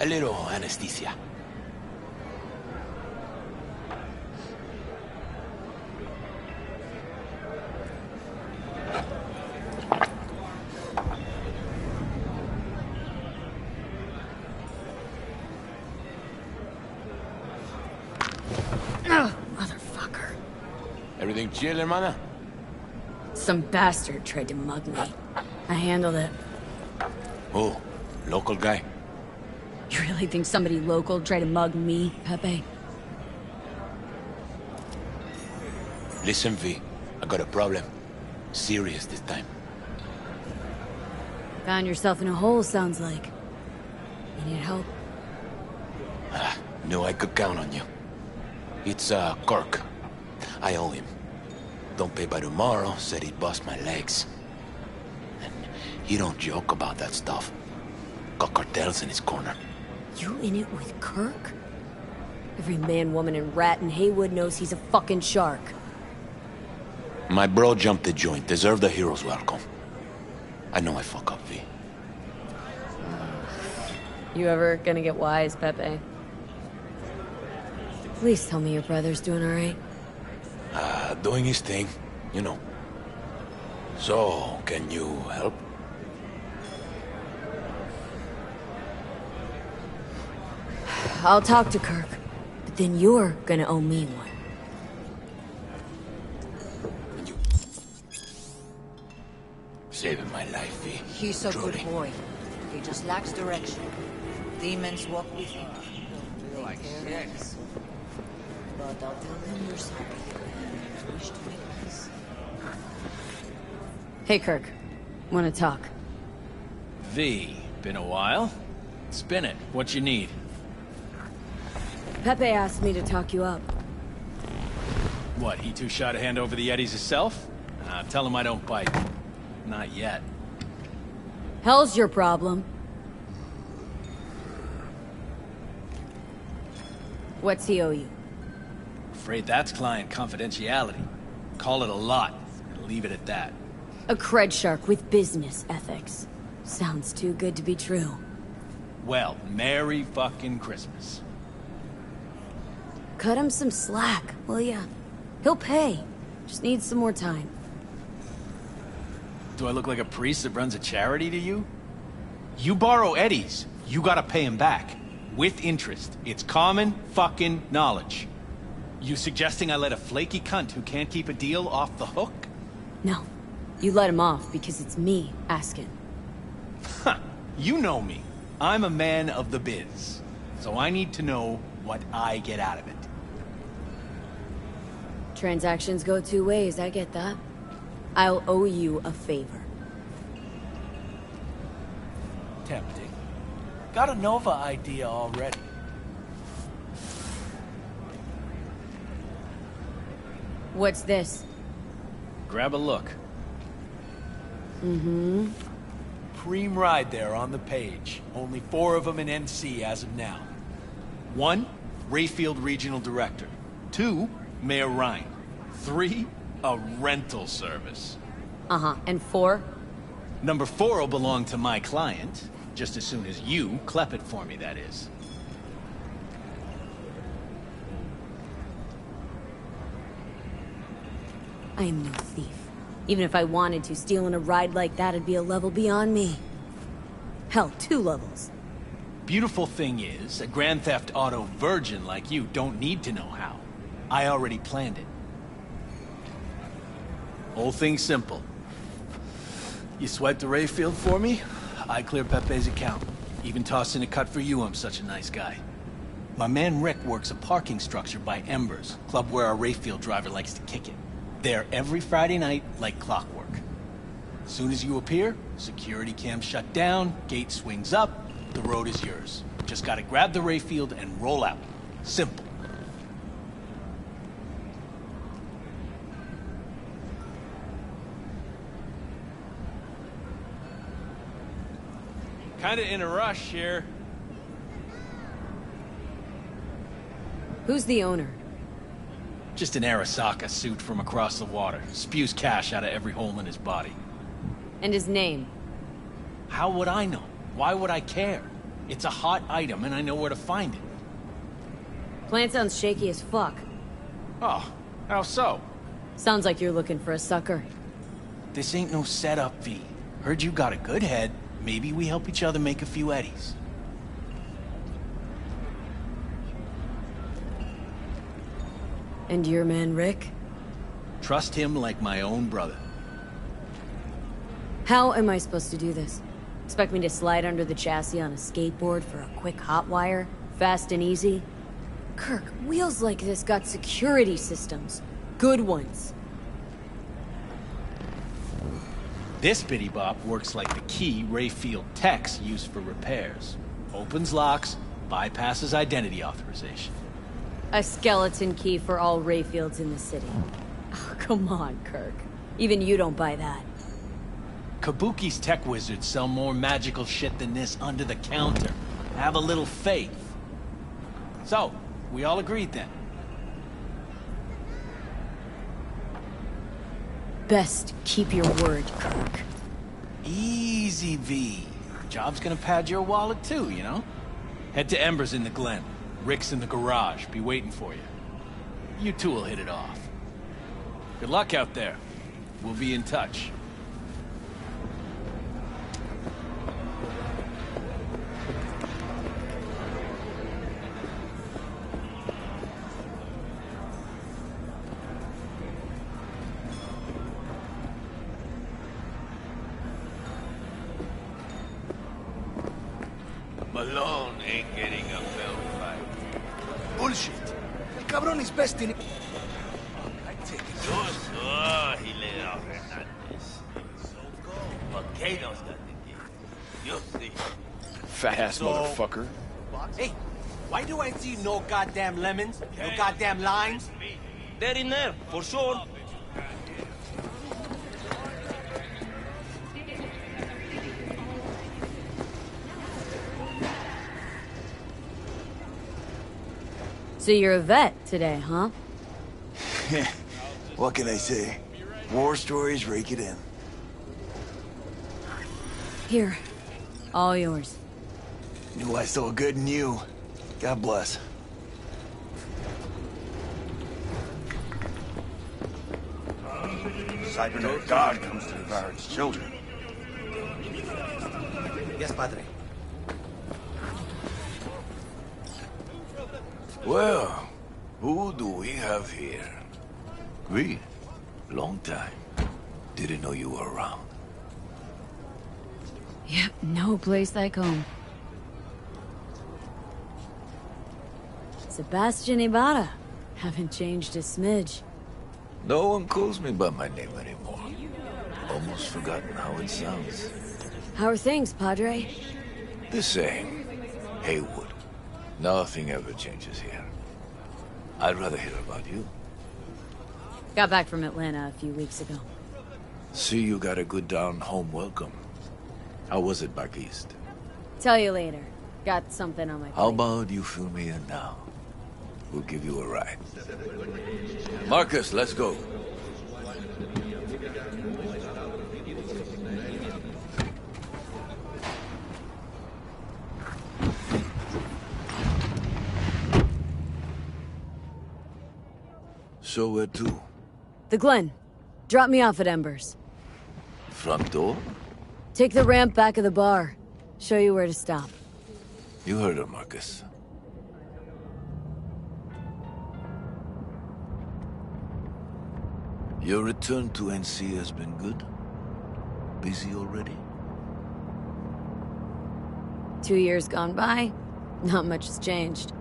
A little anesthesia. Motherfucker. Everything chill, hermana? Some bastard tried to mug me. I handled it. Oh, local guy. You really think somebody local tried to mug me, Pepe? Listen, V. I got a problem. Serious this time. Found yourself in a hole, sounds like. You need help? Knew I could count on you. It's, Kirk. I owe him. Don't pay by tomorrow, said he'd bust my legs. And he don't joke about that stuff. Got cartels in his corner. You in it with Kirk? Every man, woman, and rat in Haywood knows he's a fucking shark. My bro jumped the joint. Deserved a hero's welcome. I know I fuck up, V. You ever gonna get wise, Pepe? Please tell me your brother's doing alright. Doing his thing, you know. So, can you help? I'll talk to Kirk, but then you're gonna owe me one. Saving my life, V. He's a Truly. good boy. He just lacks direction. Demons walk with him. Like sex. But I'll tell him you're sorry. You wish to make peace. Hey, Kirk. Wanna talk? V, been a while? Spin it. What you need? Pepe asked me to talk you up. What, he too shy to hand over the Eddies himself? Tell him I don't bite. Not yet. Hell's your problem. What's he owe you? Afraid that's client confidentiality. Call it a lot, and leave it at that. A cred shark with business ethics. Sounds too good to be true. Well, Merry fucking Christmas. Cut him some slack, will ya? He'll pay. Just needs some more time. Do I look like a priest that runs a charity to you? You borrow Eddies, you gotta pay him back. With interest. It's common fucking knowledge. You suggesting I let a flaky cunt who can't keep a deal off the hook? No. You let him off because it's me asking. Ha! You know me. I'm a man of the biz. So I need to know what I get out of it. Transactions go two ways, I get that. I'll owe you a favor. Tempting. Got a Nova idea already. What's this? Grab a look. Mm-hmm. Preem ride there on the page. Only 4 of them in NC as of now. 1, Rayfield Regional Director. 2, Mayor Ryan. 3, a rental service. Uh-huh. And 4? Number 4 will belong to my client, just as soon as you clep it for me, that is. I am no thief. Even if I wanted to, stealing a ride like that'd be a level beyond me. Hell, 2 levels. Beautiful thing is, a Grand Theft Auto virgin like you don't need to know how. I already planned it. Whole thing's simple. You swipe the Rayfield for me, I clear Pepe's account. Even toss in a cut for you, I'm such a nice guy. My man Rick works a parking structure by Embers, club where our Rayfield driver likes to kick it. There every Friday night, like clockwork. As soon as you appear, security cam shut down, gate swings up, the road is yours. Just gotta grab the Rayfield and roll out. Simple. Kinda in a rush here. Who's the owner? Just an Arasaka suit from across the water. Spews cash out of every hole in his body. And his name? How would I know? Why would I care? It's a hot item and I know where to find it. Plan sounds shaky as fuck. Oh, how so? Sounds like you're looking for a sucker. This ain't no setup, V. Heard you got a good head. Maybe we help each other make a few eddies. And your man, Rick? Trust him like my own brother. How am I supposed to do this? Expect me to slide under the chassis on a skateboard for a quick hot wire? Fast and easy? Kirk, wheels like this got security systems. Good ones. This bitty bop works like the key Rayfield techs use for repairs. Opens locks, bypasses identity authorization. A skeleton key for all Rayfields in the city. Oh, come on, Kirk. Even you don't buy that. Kabuki's tech wizards sell more magical shit than this under the counter. Have a little faith. So, we all agreed then? Best keep your word, Kirk. Easy, V. Job's gonna pad your wallet too, you know? Head to Ember's in the Glen. Rick's in the garage. Be waiting for you. You two will hit it off. Good luck out there. We'll be in touch. Malone ain't getting a bell fight. Bullshit. El cabrón is best in... I take it. He let out Hernandez. Volcano's got the key. You'll see. Fat-ass motherfucker. Hey, why do I see no goddamn lemons? No goddamn limes? They're in there, for sure. So you're a vet today, huh? What can I say? War stories rake it in. Here. All yours. Knew I saw good in you. God bless. Cybernetic God comes to devour its children. Yes, Padre. Well, who do we have here? We? Long time. Didn't know you were around. Yep, no place like home. Sebastian Ibarra. Haven't changed a smidge. No one calls me by my name anymore. Almost forgotten how it sounds. How are things, Padre? The same. Haywood. Nothing ever changes here. I'd rather hear about you. Got back from Atlanta a few weeks ago. See you got a good down-home welcome. How was it back east? Tell you later. Got something on my plate. How about you fill me in now? We'll give you a ride. Marcus, let's go. So where to? The Glen. Drop me off at Embers. Front door? Take the ramp back of the bar. Show you where to stop. You heard her, Marcus. Your return to NC has been good? Busy already? 2 years gone by, not much has changed.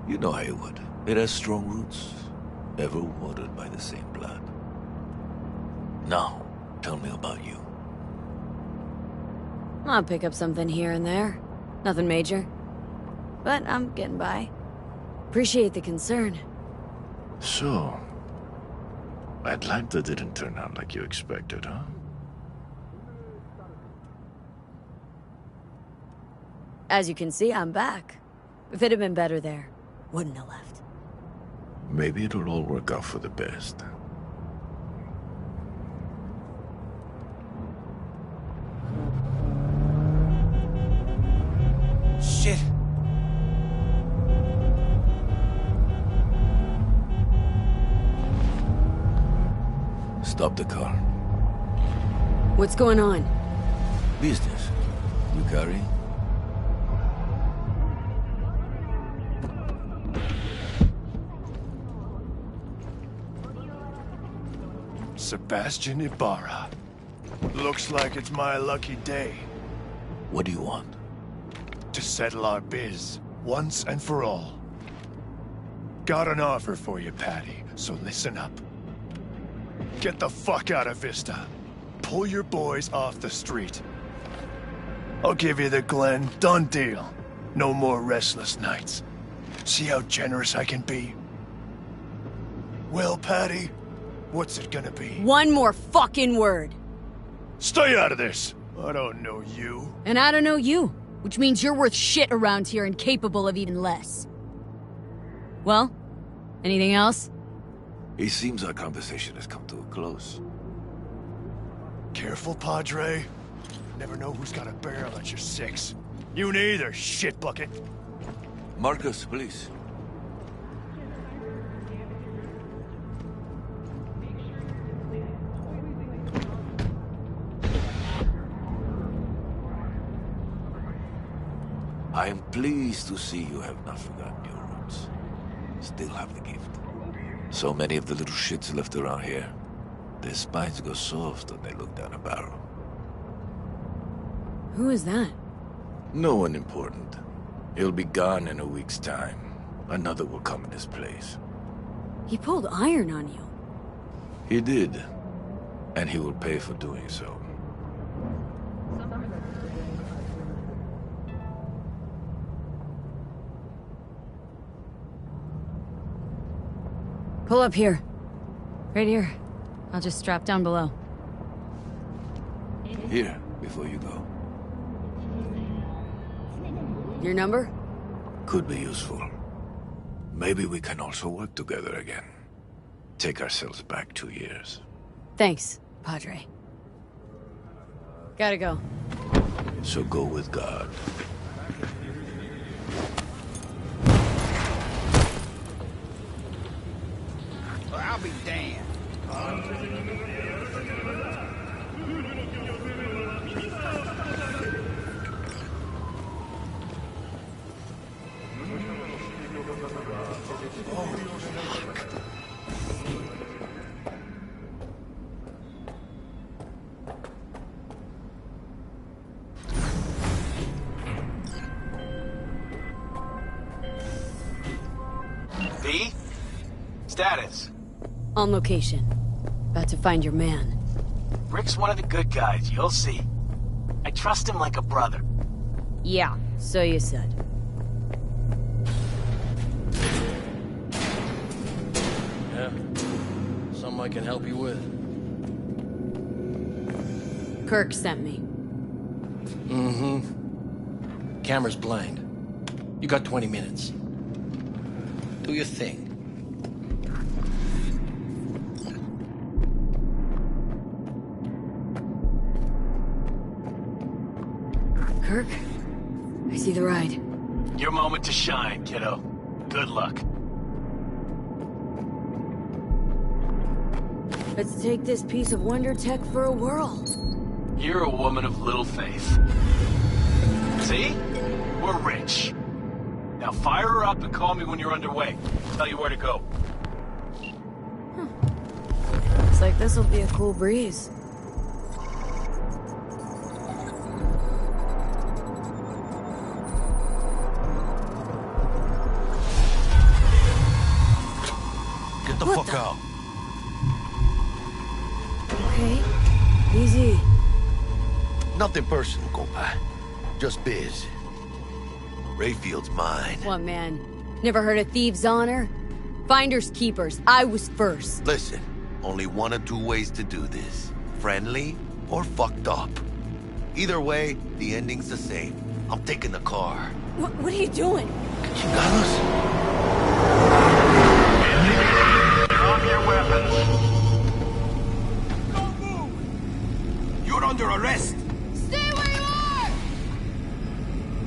You know Haywood. It has strong roots, ever watered by the same blood. Now, tell me about you. I'll pick up something here and there. Nothing major. But I'm getting by. Appreciate the concern. So, Atlanta didn't turn out like you expected, huh? As you can see, I'm back. If it had been better there, wouldn't have left. Maybe it'll all work out for the best. Shit. Stop the car. What's going on? Business. You carry? Sebastian Ibarra. Looks like it's my lucky day. What do you want? To settle our biz, once and for all. Got an offer for you, Patty, so listen up. Get the fuck out of Vista. Pull your boys off the street. I'll give you the Glen, done deal. No more restless nights. See how generous I can be? Well, Patty, what's it gonna be? One more fucking word. Stay out of this! I don't know you. And I don't know you, which means you're worth shit around here and capable of even less. Well, anything else? It seems our conversation has come to a close. Careful, Padre. Never know who's got a barrel at your six. You neither, shit bucket. Marcus, please. I am pleased to see you have not forgotten your roots. Still have the gift. So many of the little shits left around here. Their spines go soft when they look down a barrel. Who is that? No one important. He'll be gone in a week's time. Another will come in his place. He pulled iron on you. He did. And he will pay for doing so. Pull up here. Right here. I'll just strap down below. Here, before you go. Your number? Could be useful. Maybe we can also work together again. Take ourselves back 2 years. Thanks, Padre. Gotta go. So go with God. I'll be damned. V? Status? On location. About to find your man. Rick's one of the good guys, you'll see. I trust him like a brother. Yeah, so you said. Yeah. Something I can help you with. Kirk sent me. Mm-hmm. Camera's blind. You got 20 minutes. Do your thing. Kirk? I see the ride. Your moment to shine, kiddo. Good luck. Let's take this piece of wonder tech for a whirl. You're a woman of little faith. See? We're rich. Now fire her up and call me when you're underway. Tell you where to go. Looks like this'll be a cool breeze. Get the fuck out. Okay, easy. Nothing personal, compa. Just biz. Rayfield's mine. What, man? Never heard of thieves' honor? Finders keepers. I was first. Listen, only one of two ways to do this. Friendly or fucked up. Either way, the ending's the same. I'm taking the car. What are you doing? Chingados. You're under arrest! Stay where you are!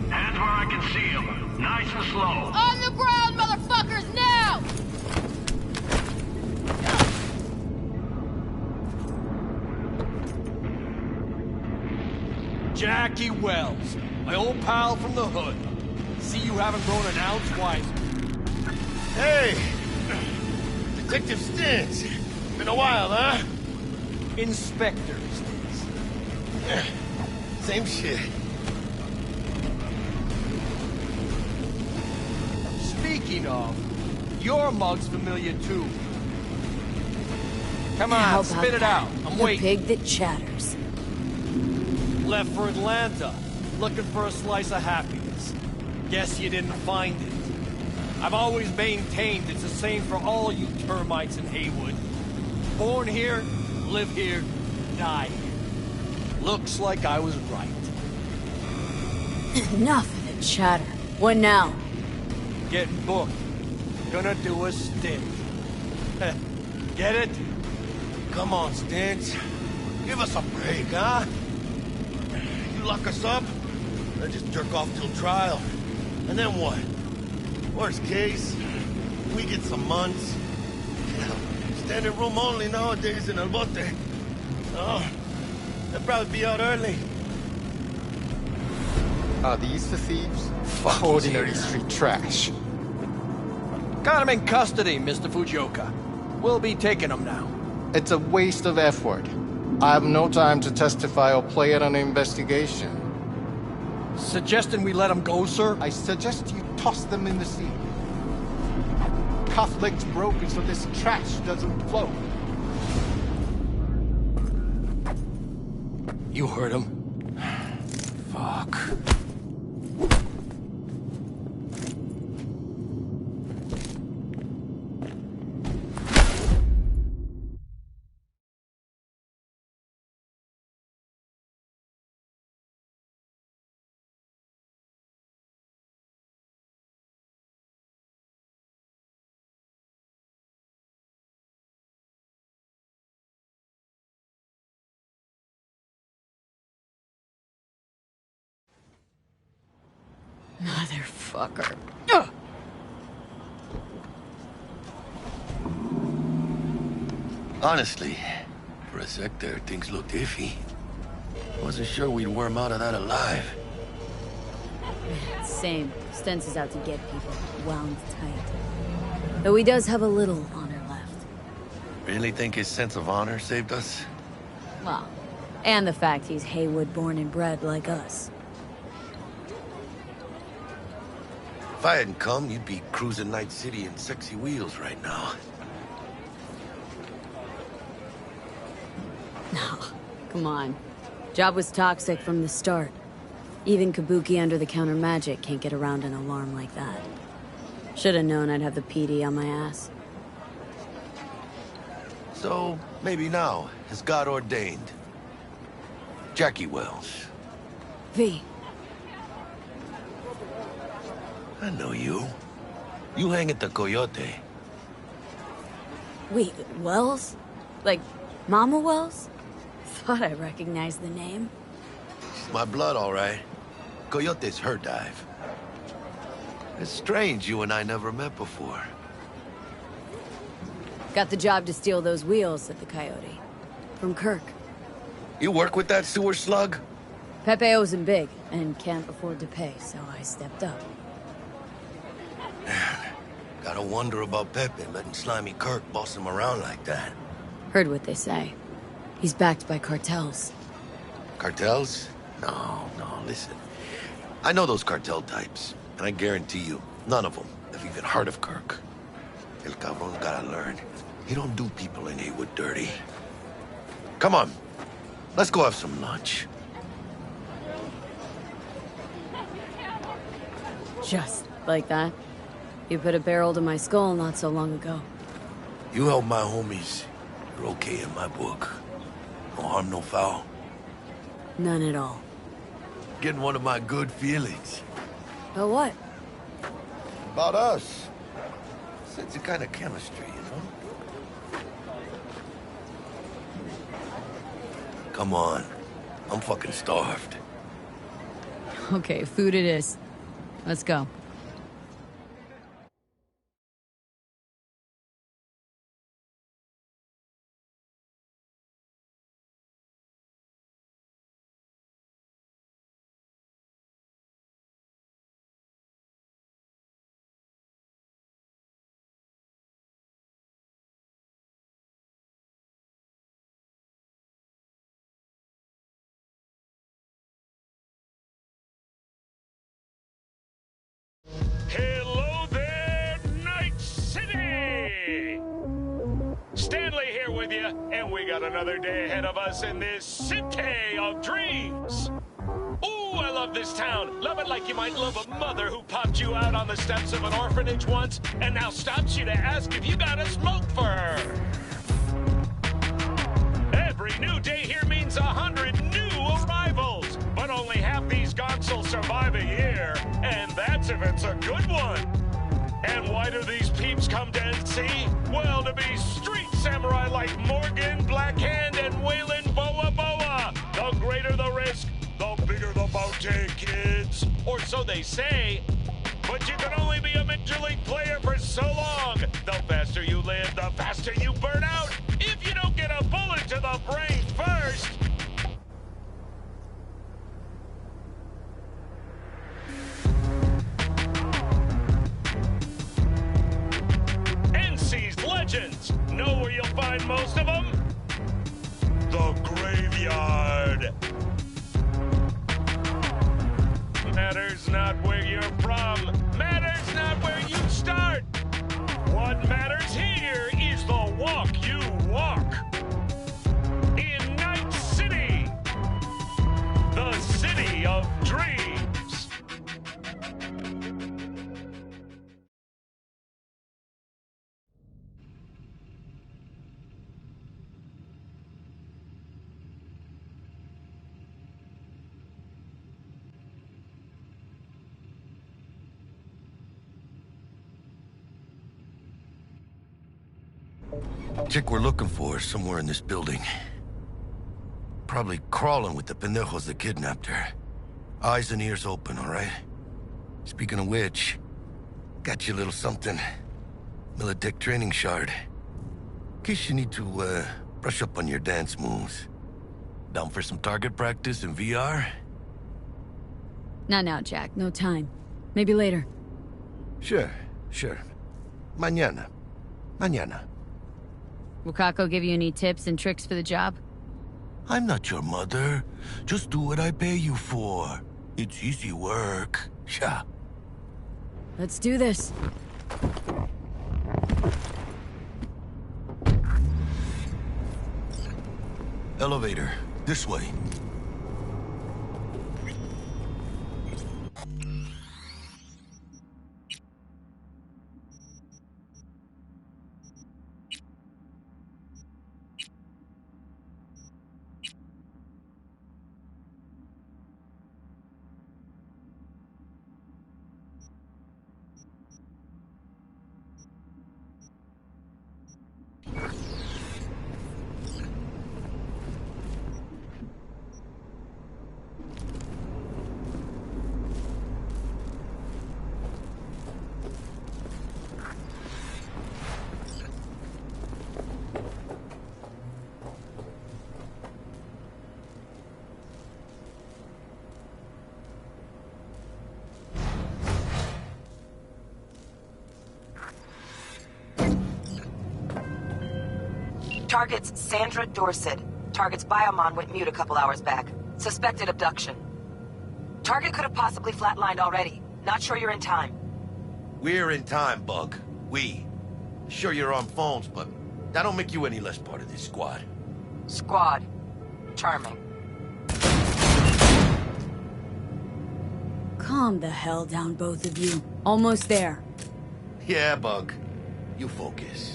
Hands where I can see them. Nice and slow. On the ground, motherfuckers, now! Jackie Wells, my old pal from the hood. See you haven't grown an ounce wiser. Hey! Detective Stintz. Been a while, huh? Inspector Stintz. Same shit. Speaking of, your mug's familiar too. Come How on, about spit it that? out. I'm The waiting. pig that chatters. Left for Atlanta, looking for a slice of happiness. Guess you didn't find it. I've always maintained it's the same for all you termites in Haywood. Born here, live here, die here. Looks like I was right. Enough of the chatter. What now? Getting booked. Gonna do a stint. Get it? Come on, Stintz. Give us a break, huh? You lock us up, I just jerk off till trial. And then what? Worst case, we get some months. Standing room only nowadays in El Bote. Oh, they'll probably be out early. Are these the thieves? Fuck, Ordinary he's street trash. Got him in custody, Mr. Fujioka. We'll be taking him now. It's a waste of effort. I have no time to testify or play in an investigation. Suggesting we let him go, sir? I suggest you toss them in the sea. Cuff legs broken so this trash doesn't float. You heard him. Fuck. Motherfucker. Honestly, for a sec there, things looked iffy. Wasn't sure we'd worm out of that alive. Same. Stentz is out to get people. Wound tight. Though he does have a little honor left. Really think his sense of honor saved us? Well, and the fact he's Haywood born and bred like us. If I hadn't come, you'd be cruising Night City in sexy wheels right now. No, come on. Job was toxic from the start. Even Kabuki under-the-counter magic can't get around an alarm like that. Should've known I'd have the PD on my ass. So, maybe now, as God ordained. Jackie Wells. V. I know you. You hang at the Coyote. Wait, Wells? Like, Mama Wells? Thought I recognized the name. She's my blood, all right. Coyote's her dive. It's strange you and I never met before. Got the job to steal those wheels at the Coyote. From Kirk. You work with that sewer slug? Pepe owes him big, and can't afford to pay, so I stepped up. Gotta wonder about Pepe letting slimy Kirk boss him around like that. Heard what they say. He's backed by cartels. Cartels? No, listen. I know those cartel types, and I guarantee you, none of them have even heard of Kirk. El Cabron's gotta learn. He don't do people in Haywood dirty. Come on, let's go have some lunch. Just like that. You put a barrel to my skull not so long ago. You help my homies, you're okay in my book. No harm, no foul. None at all. Getting one of my good feelings. But what? About us. Sense a kind of chemistry, you know? Come on. I'm fucking starved. Okay, food it is. Let's go. Hello there, Night City! Stanley here with you, and we got another day ahead of us in this city of dreams. Ooh, I love this town. Love it like you might love a mother who popped you out on the steps of an orphanage once and now stops you to ask if you got a smoke for her. Every new day here means 100 new arrivals, but only half these gonks will survive a year, and that's if it's a good one. And why do these peeps come to NC? Well, to be street samurai like Morgan, Blackhand, and Waylon Boa Boa. The greater the risk, the bigger the bounty, kids. Or so they say. But you can only be a Major League player for so long. The faster you live, the faster you burn out. If you don't get a bullet to the brain first. NC's legends. Know where you'll find most of them? The graveyard. Matters not where you're from. Matters not where you start. What matters here is the walk you walk. In Night City, the city of dreams. Chick we're looking for is somewhere in this building. Probably crawling with the pendejos that kidnapped her. Eyes and ears open, all right? Speaking of which, got you a little something. Militech training shard. In case you need to, brush up on your dance moves. Down for some target practice in VR? Not now, Jack. No time. Maybe later. Sure. Mañana. Will Kako give you any tips and tricks for the job? I'm not your mother. Just do what I pay you for. It's easy work. Yeah. Let's do this. Elevator. This way. Target's Sandra Dorset. Target's biomon went mute a couple hours back. Suspected abduction. Target could have possibly flatlined already. Not sure you're in time. We're in time, Bug. We. Sure you're on phones, but that don't make you any less part of this squad. Squad. Charming. Calm the hell down, both of you. Almost there. Yeah, Bug. You focus.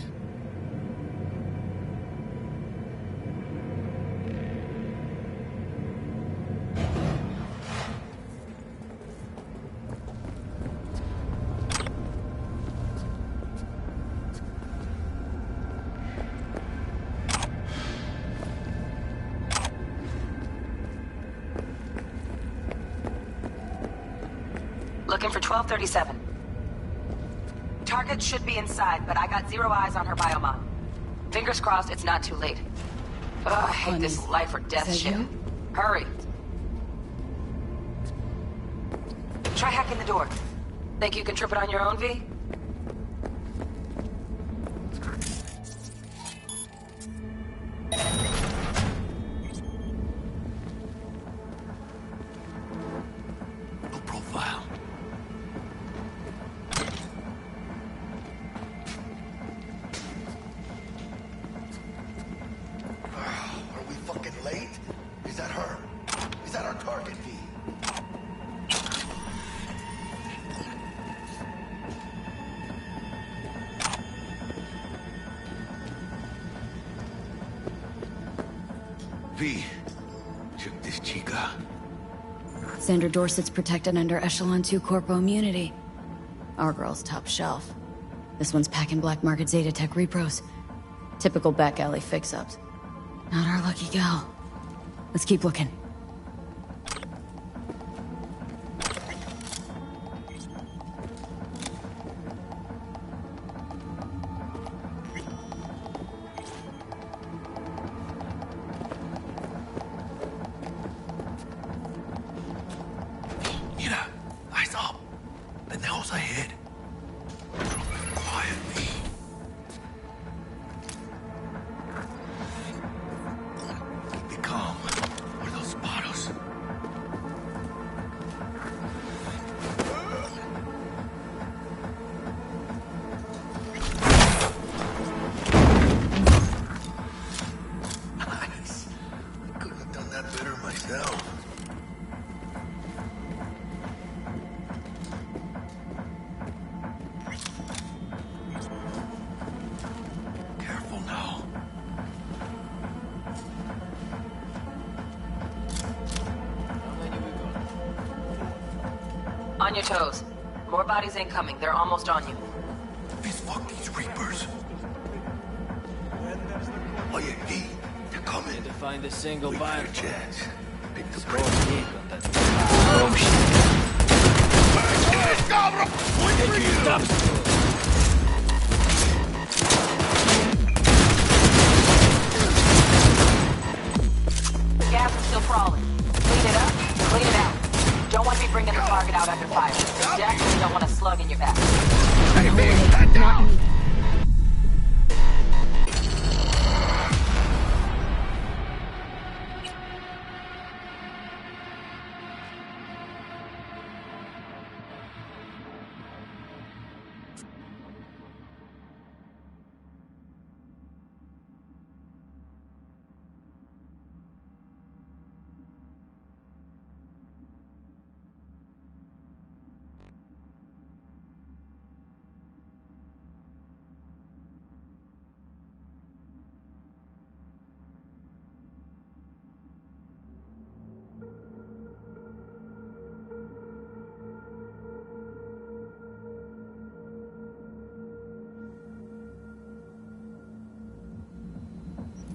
Looking for 1237. Target should be inside, but I got 0 eyes on her biomon. Fingers crossed it's not too late. Ugh, I hate this life or death shit. Hurry. Try hacking the door. Think you can trip it on your own, V? No profile. Are we fucking late? Is that her? Is that our target, V? V, check this chica. Sandra Dorset's protected under Echelon 2 Corpo immunity. Our girl's top shelf. This one's packing black market Zeta Tech repros. Typical back alley fix-ups. Not our lucky gal. Let's keep looking. Mira, eyes up. The nails ahead. Quietly. Keep it calm. Or they'll spot us. Nice. I couldn't have done that better myself. Careful now. On your toes. More bodies incoming. They're almost on you. Fist fuck these reapers. Oh yeah, V, they're coming. To find a single Wait for buyer. your chance. Pick the Score break. deep on that. Oh shit. Gas is still crawling. Clean it up, clean it out. Don't want to be bringing the target out under fire. Definitely don't want a slug in your back. Hey, V, head down!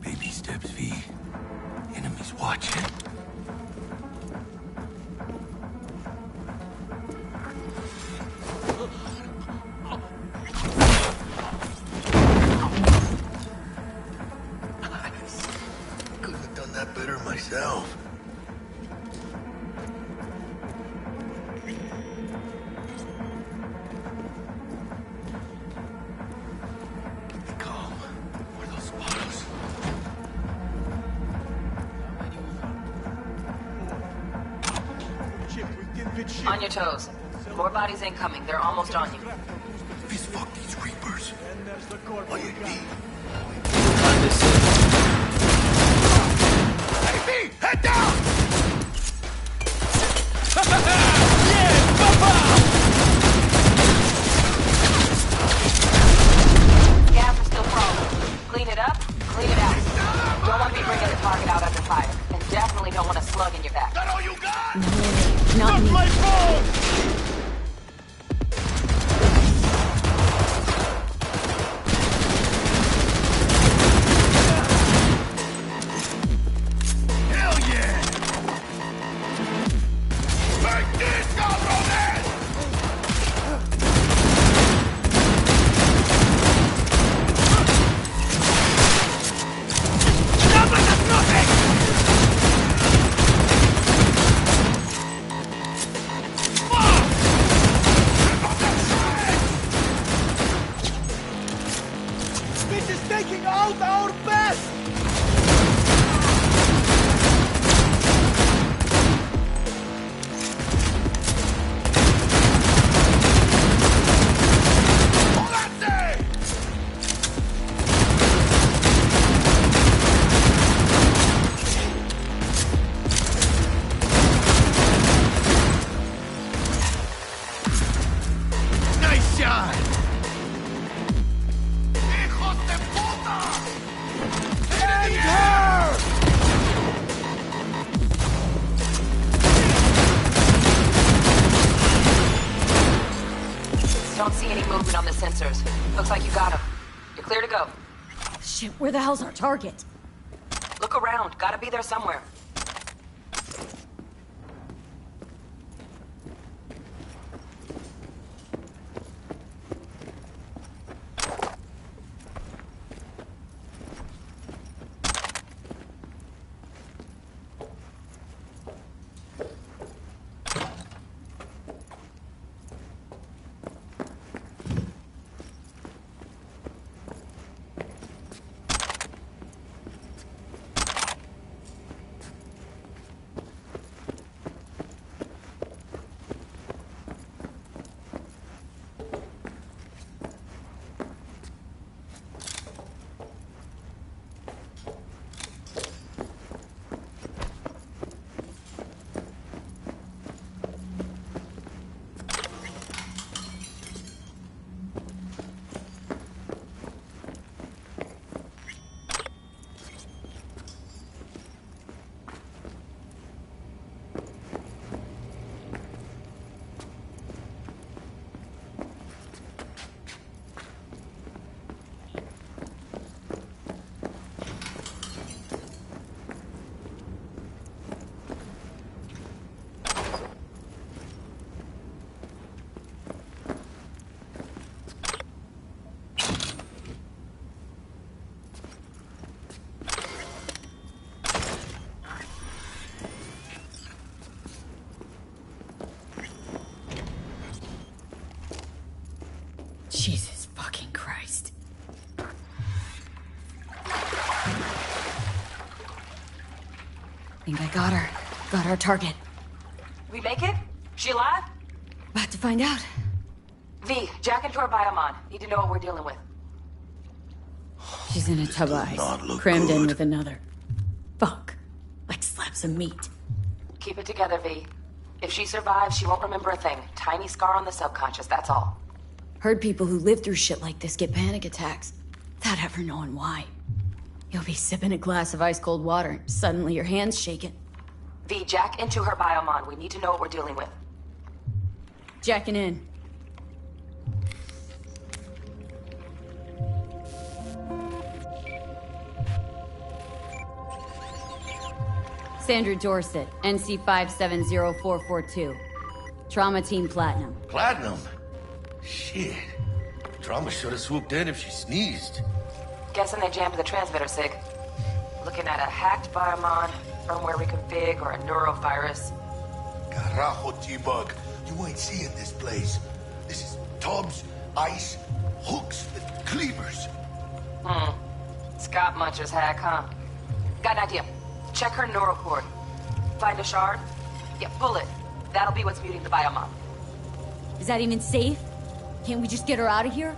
Baby steps, V. Enemies watching. Nice. Couldn't have done that better myself. Keep it calm, or they'll spot us. On your toes. More bodies incoming. They're almost on you. Fist fuck these reapers. Oh yeah, V. Find a single. Hey, V, head down! Gas is still crawling. Clean it up, clean it out. Don't want to be bringing the target out under fire. And definitely don't want a slug in your back. That all you got? Not me. my phone! Hell yeah! Make this, cabrones! Don't see any movement on the sensors. Looks like you got him. You're clear to go. Shit, where the hell's our target? Look around. Gotta be there somewhere. Jesus fucking Christ. Think I got her. Got our target. We make it? She alive? About to find out. V, jack into her biomon. Need to know what we're dealing with. She's in a tub of ice, crammed in with another. Fuck. Like slabs of meat. Keep it together, V. If she survives, she won't remember a thing. Tiny scar on the subconscious, that's all. Heard people who live through shit like this get panic attacks, without ever knowing why. You'll be sipping a glass of ice-cold water, and suddenly your hand's shaking. V, jack into her biomon. We need to know what we're dealing with. Jacking in. Sandra Dorset, NC 570442. Trauma Team Platinum. Platinum? Shit. Trauma should have swooped in if she sneezed. Guessing they jammed the transmitter, Sig. Looking at a hacked biomon, firmware reconfig, or a neurovirus. Carajo, T-Bug. You ain't seeing this place. This is tubs, ice, hooks, and cleavers. Scott Muncher's hack, huh? Got an idea. Check her neuroport. Find a shard? Yeah, pull it. That'll be what's muting the biomon. Is that even safe? Can't we just get her out of here?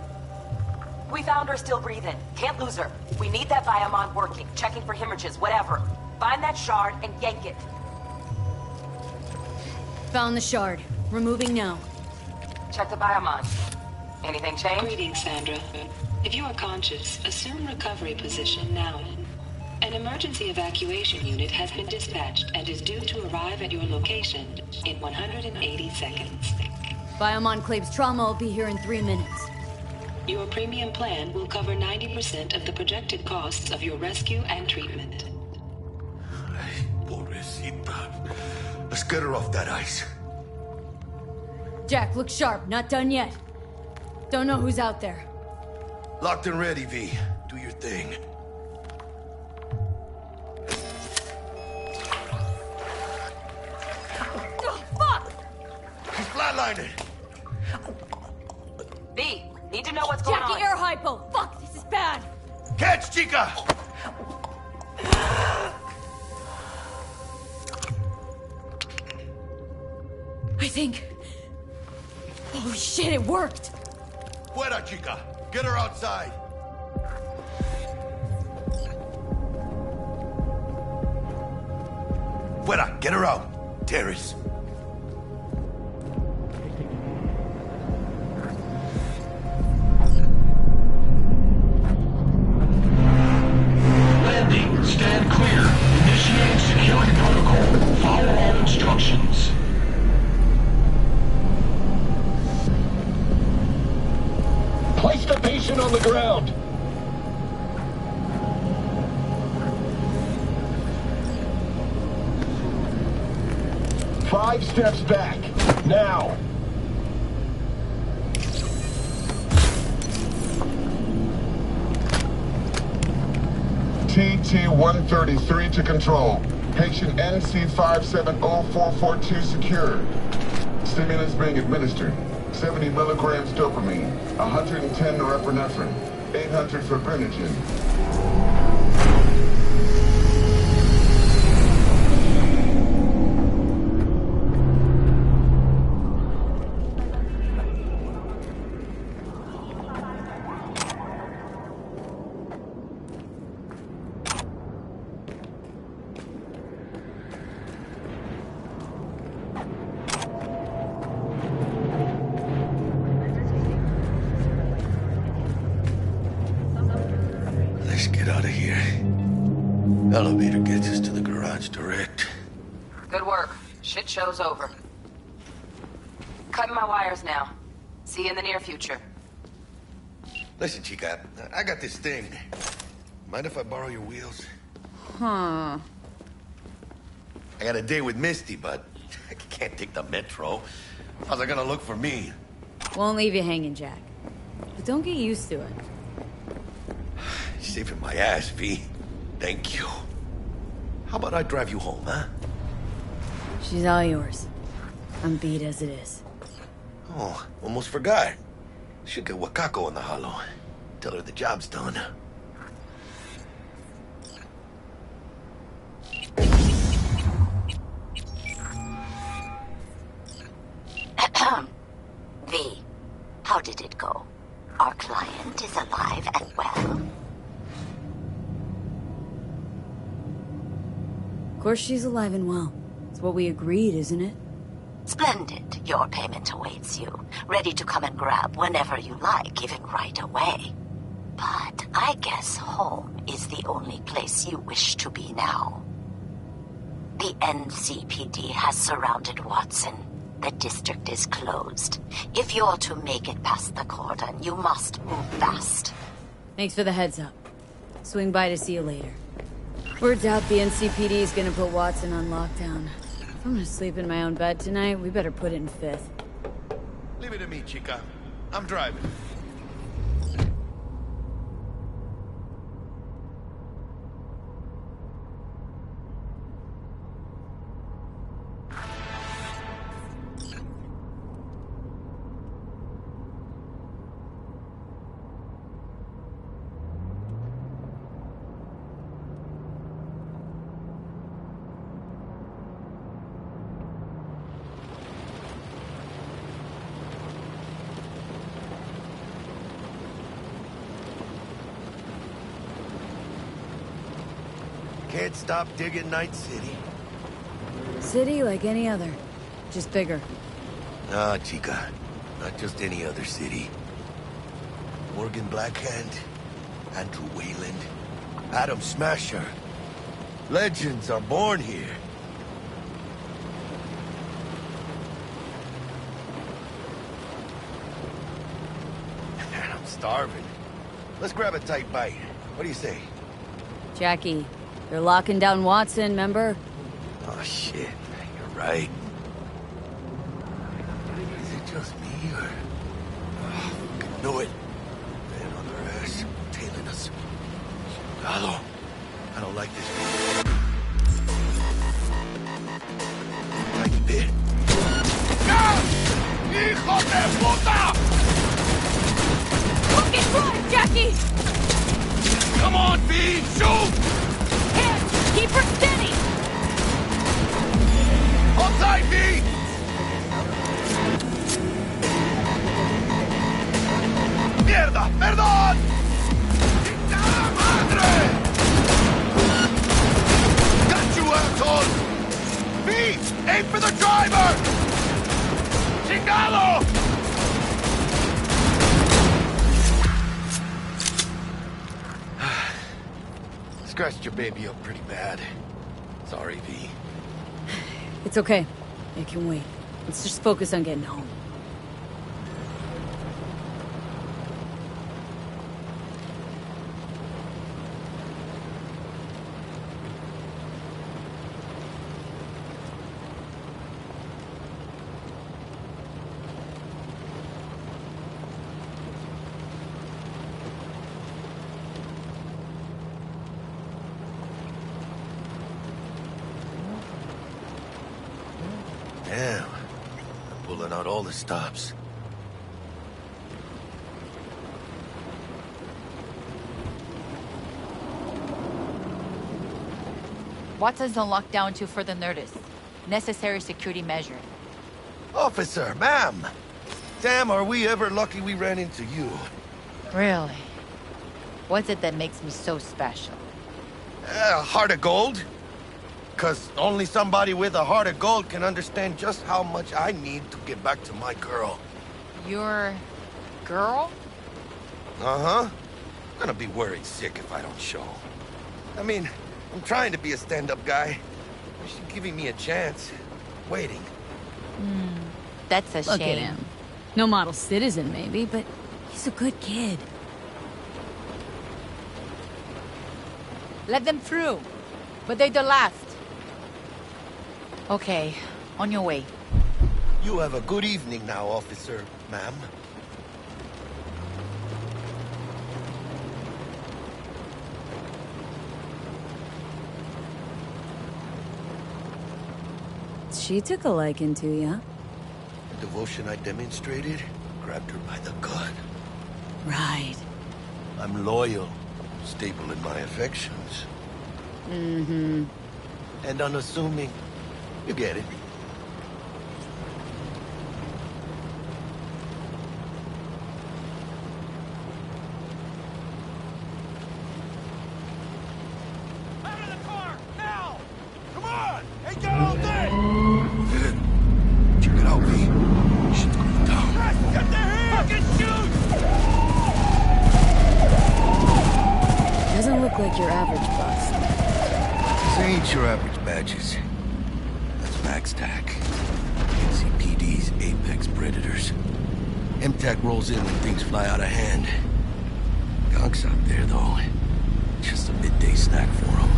We found her still breathing. Can't lose her. We need that biomon working, checking for hemorrhages, whatever. Find that shard and yank it. Found the shard. Removing now. Check the biomon. Anything change? Greetings, Sandra. If you are conscious, assume recovery position now. An emergency evacuation unit has been dispatched and is due to arrive at your location in 180 seconds. Biomon claims trauma will be here in 3 minutes. Your premium plan will cover 90% of the projected costs of your rescue and treatment. Pobrecita. Let's get her off that ice. Jack, look sharp. Not done yet. Don't know who's out there. Locked and ready, V. Do your thing. Oh, fuck! She's flatlining. V, need to know what's going on. Jackie, air hypo! Fuck, this is bad! Catch, chica! I think... Oh shit, it worked! Fuera, chica! Get her outside! Fuera, get her out! Terrace. Landing. Stand clear. Initiate security protocol. Follow all instructions. 5 steps back. Now. TT-133 to control. Patient NC570442 secured. Stimulants being administered. 70 milligrams dopamine, 110 norepinephrine, 800 fibrinogen. Let's get out of here. Elevator gets us to the garage direct. Good work. Shit show's over. Cutting my wires now. See you in the near future. Listen, Chica, I got this thing. Mind if I borrow your wheels? Huh. I got a day with Misty, but I can't take the metro. How's it gonna look for me? Won't leave you hanging, Jack. But don't get used to it. Saving my ass, V. Thank you. How about I drive you home, huh? She's all yours. I'm beat as it is. Oh, almost forgot. Should get Wakako in the hollow. Tell her the job's done. V, how did it go? Our client is alive and well. Of course she's alive and well. It's what we agreed, isn't it? Splendid. Your payment awaits you. Ready to come and grab whenever you like, even right away. But I guess home is the only place you wish to be now. The NCPD has surrounded Watson. The district is closed. If you're to make it past the cordon, you must move fast. Thanks for the heads up. Swing by to see you later. Word's out the NCPD is gonna put Watson on lockdown. If I'm gonna sleep in my own bed tonight, we better put it in 5th. Leave it to me, Chica. I'm driving. Can't stop digging Night City. City like any other, just bigger. Nah, Chica. Not just any other city. Morgan Blackhand, Andrew Wayland, Adam Smasher. Legends are born here. Man, I'm starving. Let's grab a tight bite. What do you say? Jackie, they're locking down Watson, remember? Oh, shit. You're right. Is it just me, or... Oh, I knew it. Man on their ass, tailing us. Hello. I don't like this. Tiny bit. ¡Hijo de puta! Fucking run, Jackie! Come on, V! Shoot! Hands! Keep her steady! Hold tight, V! ¡Mierda! ¡Perdón! ¡Chingada madre! Got you, asshole! V! Aim for the driver! ¡Chingado! Scratched your baby up pretty bad. Sorry, V. It's okay. It can wait. Let's just focus on getting home. Damn. Pulling out all the stops. Watson's on lockdown until further notice. Necessary security measure. Officer, ma'am! Damn, are we ever lucky we ran into you. Really? What's it that makes me so special? Heart of gold? 'Cause only somebody with a heart of gold can understand just how much I need to get back to my girl. Your... girl? Uh-huh. I'm gonna be worried sick if I don't show. I mean, I'm trying to be a stand-up guy. She's giving me a chance. Waiting. That's a Look shame. at him. No model citizen, maybe, but he's a good kid. Let them through. But they're the last. Okay, on your way. You have a good evening now, officer, ma'am. She took a liking to you. The devotion I demonstrated grabbed her by the gut. Right. I'm loyal, stable in my affections. Mm-hmm. And unassuming. You get it. Out of the car! Now! Come on! Ain't got all day! Check it out, V. Shit's going down. Get the hand! Fucking shoot! Doesn't look like your average bust. This ain't your average badges. That's Max Tac. NCPD's apex predators. MTAC rolls in when things fly out of hand. Gonk's out there, though. Just a midday snack for him.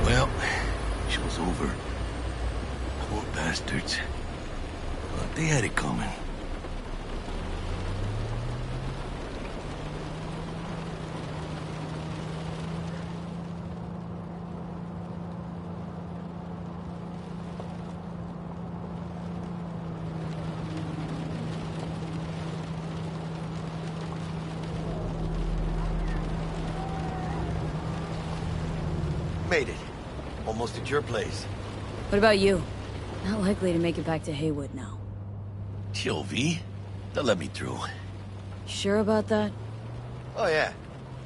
Well, show's over. Poor bastards. But they had it coming. Made it. Almost at your place. What about you? Not likely to make it back to Haywood now. Chill, V. They'll let me through. Sure about that? Oh, yeah.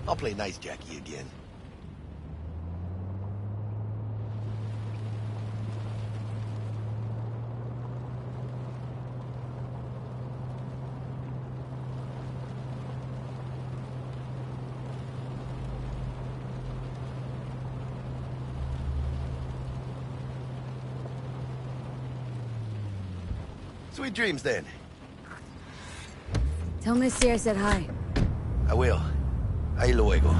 I'll play nice Jackie again. Sweet dreams, then. Tell Missy I said hi. I will. Ahí luego.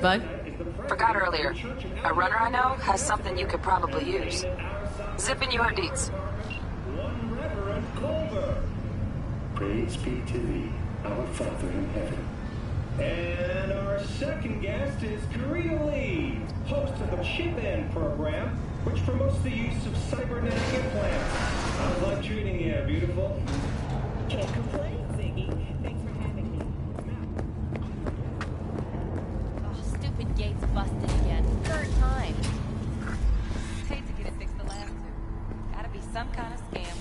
Bug? Forgot earlier. A runner I know has something you could probably use. Zipping you her deets. Praise be to thee, our Father in heaven. And our second guest is Korea Lee, host of the Chip In program, which promotes the use of cybernetic implants. How's life treating you, beautiful? Can't complain, Ziggy. Thanks for having me. Oh, stupid gate's busted again. Third time. Hate to get it fixed the last two. Gotta be some kind of scam.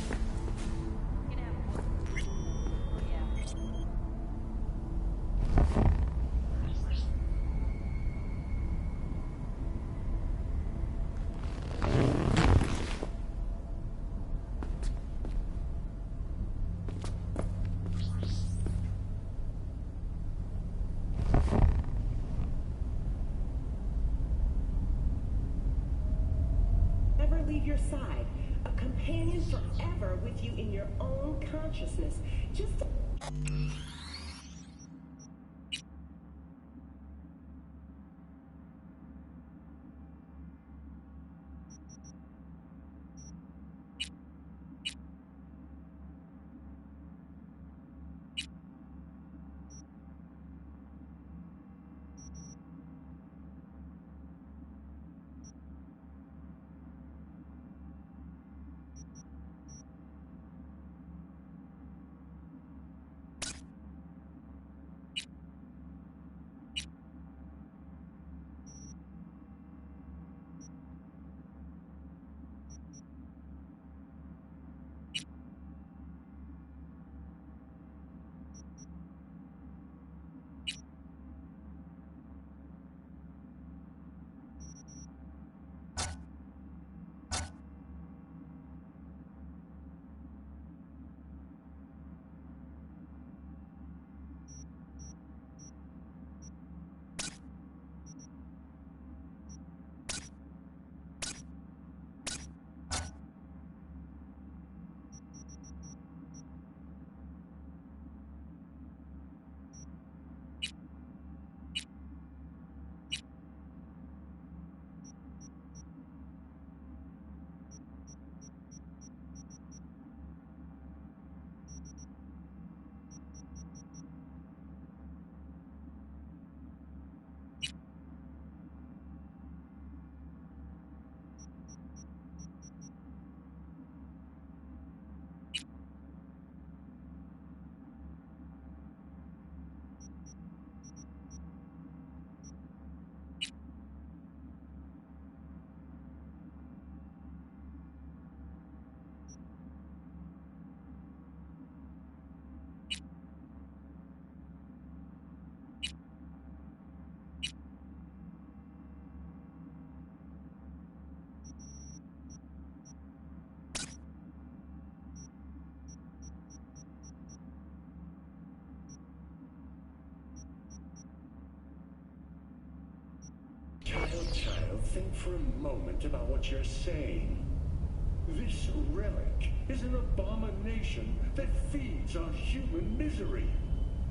Never leave your side. A companion forever with you in your own consciousness. Just Child, think for a moment about what you're saying. This relic is an abomination that feeds on human misery.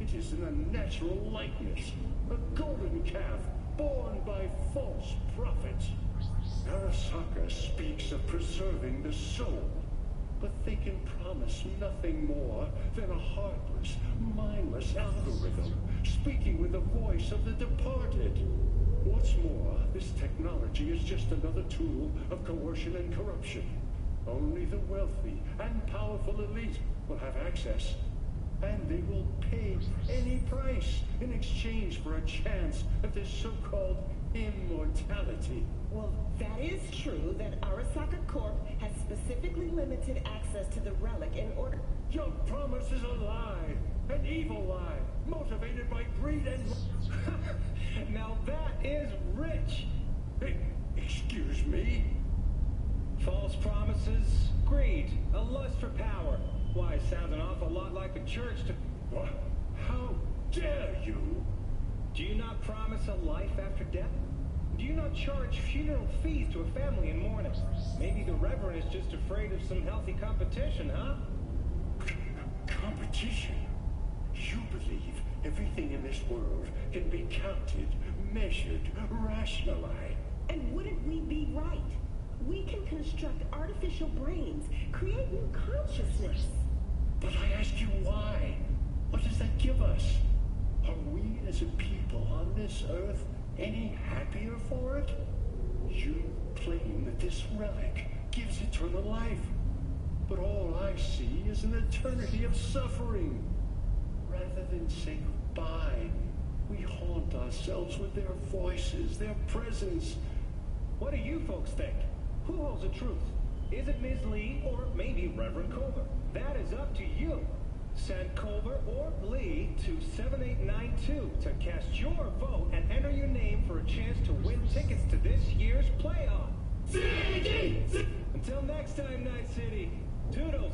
It is an unnatural likeness, a golden calf born by false prophets. Arasaka speaks of preserving the soul, but they can promise nothing more than a heartless, mindless algorithm speaking with the voice of the departed. What's more, this technology is just another tool of coercion and corruption. Only the wealthy and powerful elite will have access, and they will pay any price in exchange for a chance at this so-called immortality. Well, that is true that Arasaka Corp has specifically limited access to the relic in order... Your promise is a lie, an evil lie, motivated by greed and... Now that is rich! Excuse me? False promises, greed, a lust for power. Why, it sounds an awful lot like the church to... What? How dare you? Do you not promise a life after death? Do you not charge funeral fees to a family in mourning? Maybe the Reverend is just afraid of some healthy competition, huh? Competition? You believe everything in this world can be counted, measured, rationalized. And wouldn't we be right? We can construct artificial brains, create new consciousness. But I ask you why? What does that give us? Are we as a people on this earth any happier for it? You claim that this relic gives eternal life. But all I see is an eternity of suffering. Rather than say goodbye, we haunt ourselves with their voices, their presence. What do you folks think? Who holds the truth? Is it Ms. Lee or maybe Reverend Culver? That is up to you. Send Culver or Lee to 7892 to cast your vote and enter your name for a chance to win tickets to this year's playoff. Until next time, Night City. Toodles.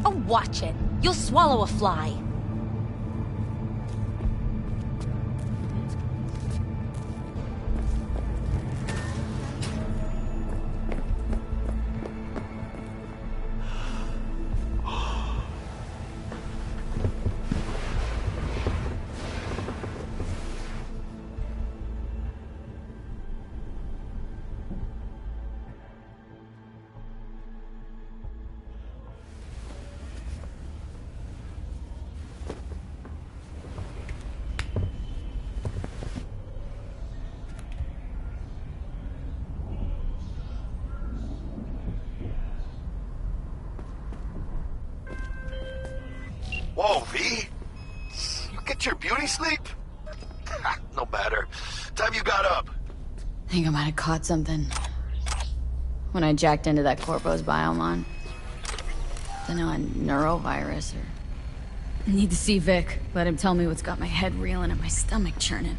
Oh, watch it. You'll swallow a fly. Whoa, V? You get your beauty sleep? No matter. Time you got up. I think I might have caught something. When I jacked into that Corpo's biomon. Don't know, a neurovirus or... I need to see Vic. Let him tell me what's got my head reeling and my stomach churning.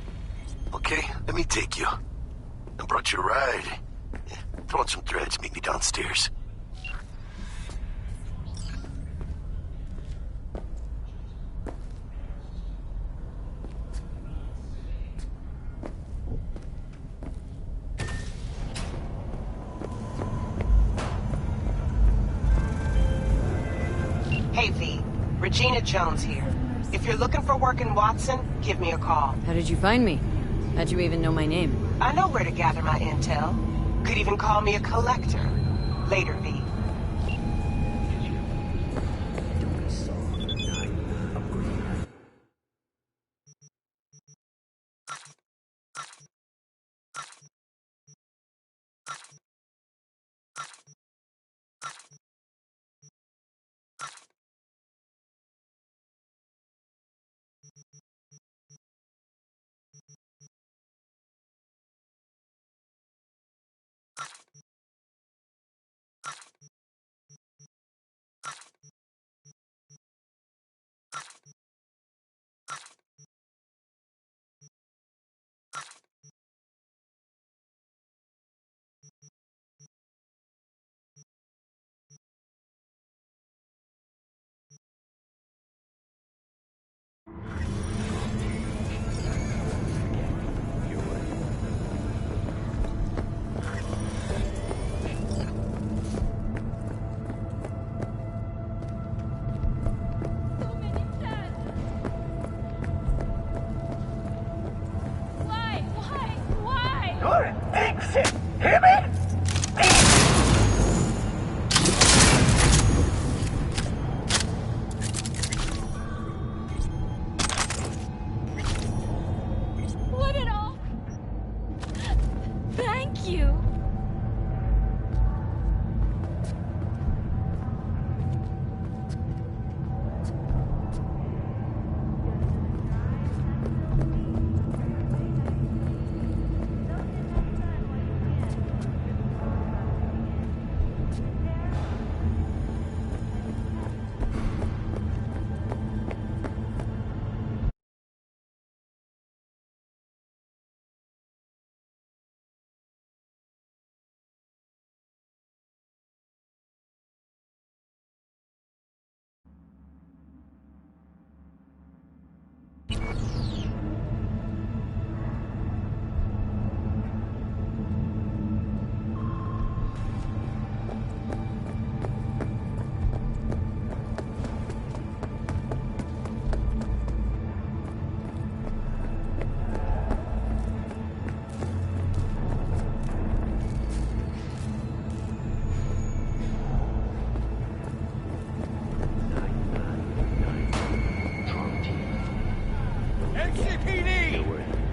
Okay, let me take you. I brought you a ride. Yeah, throw on some threads, meet me downstairs. Hey, V. Regina Jones here. If you're looking for work in Watson, give me a call. How did you find me? How'd you even know my name? I know where to gather my intel. Could even call me a collector. Later, V.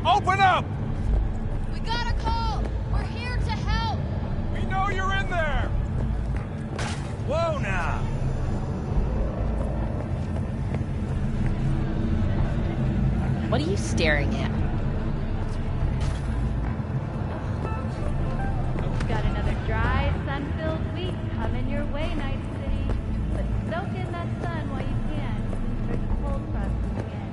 Open up! We got a call! We're here to help! We know you're in there! Whoa now! What are you staring at? Got another dry, sun-filled week coming your way, Night City. But soak in that sun while you can. There's a cold front again.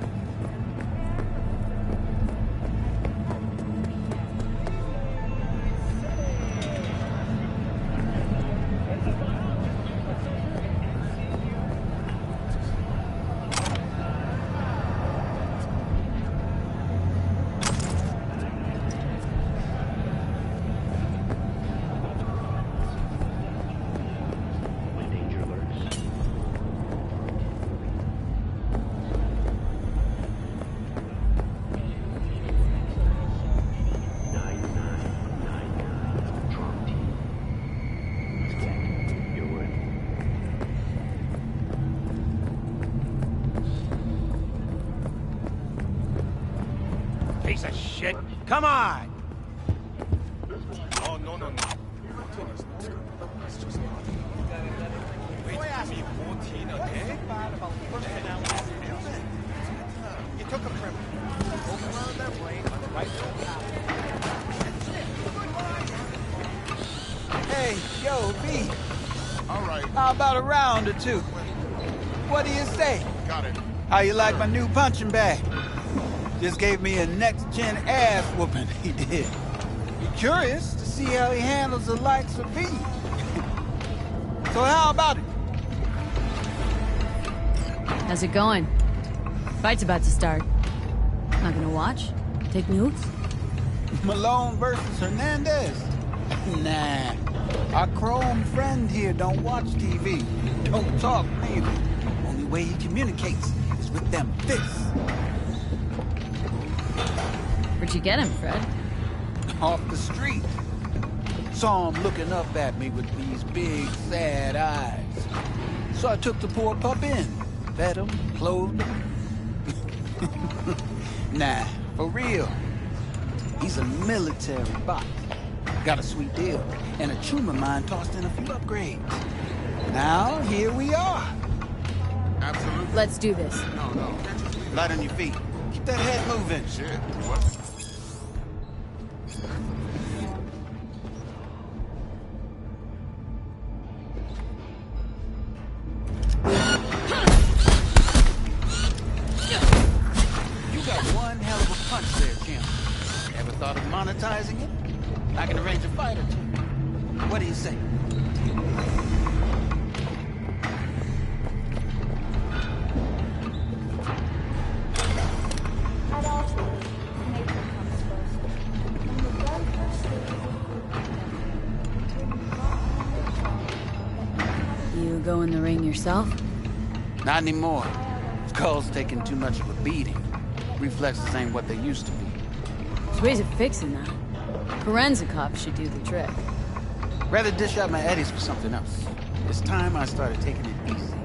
piece of shit. Come on! Oh, no, no, no. You took a trip. Open around their brain, right? Hey, yo, B. All right. How about a round or two? What do you say? Got it. How you like my new punching bag? Just gave me a next-gen ass whooping, he did. Be curious to see how he handles the likes of V. So how about it? How's it going? Fight's about to start. Not gonna watch? Take notes? Malone versus Hernandez? Nah. Our Chrome friend here don't watch TV. Don't talk, neither. Only way he communicates is with them fists. Where'd you get him, Fred? Off the street. Saw him looking up at me with these big, sad eyes. So I took the poor pup in. Fed him, clothed him. Nah, for real. He's a military bot. Got a sweet deal, and a tumor mine tossed in a few upgrades. Now, here we are. Absolutely. Let's do this. No. Light on your feet. Keep that head moving. Shit. What? You got one hell of a punch there, Jim. Ever thought of monetizing it? I can arrange a fight or two. What do you say? You go in the ring yourself? Not anymore. Skull's taking too much of a beating. Reflexes ain't what they used to be. There's ways of fixing that. Korenzikov should do the trick. Rather dish out my eddies for something else. It's time I started taking it easy.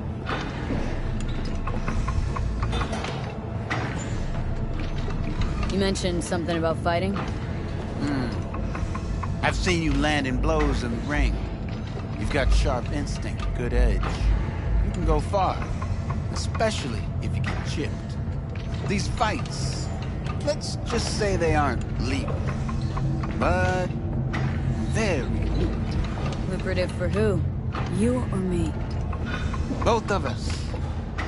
You mentioned something about fighting? I've seen you landing blows in the ring. You've got sharp instinct, good edge. You can go far, especially if you get chipped. These fights, let's just say they aren't legal, but very lucrative. Lucrative for who? You or me? Both of us.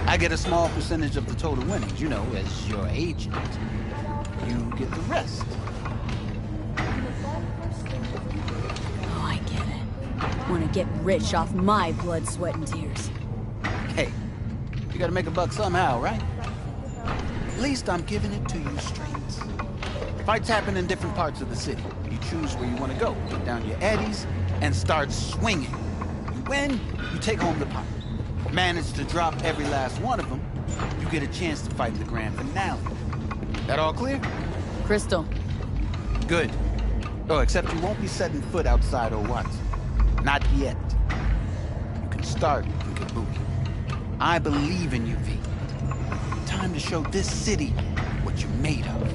I get a small percentage of the total winnings, you know, as your agent. You get the rest. Oh, I get it. Want to get rich off my blood, sweat, and tears. Hey, you gotta make a buck somehow, right? At least I'm giving it to you straight. Fights happen in different parts of the city. You choose where you want to go, put down your eddies, and start swinging. You win, you take home the pot. Manage to drop every last one of them, you get a chance to fight in the grand finale. That all clear? Crystal. Good. Oh, except you won't be setting foot outside Owatsu. Not yet. You can start in Kabuki. I believe in you, V. Time to show this city what you're made of.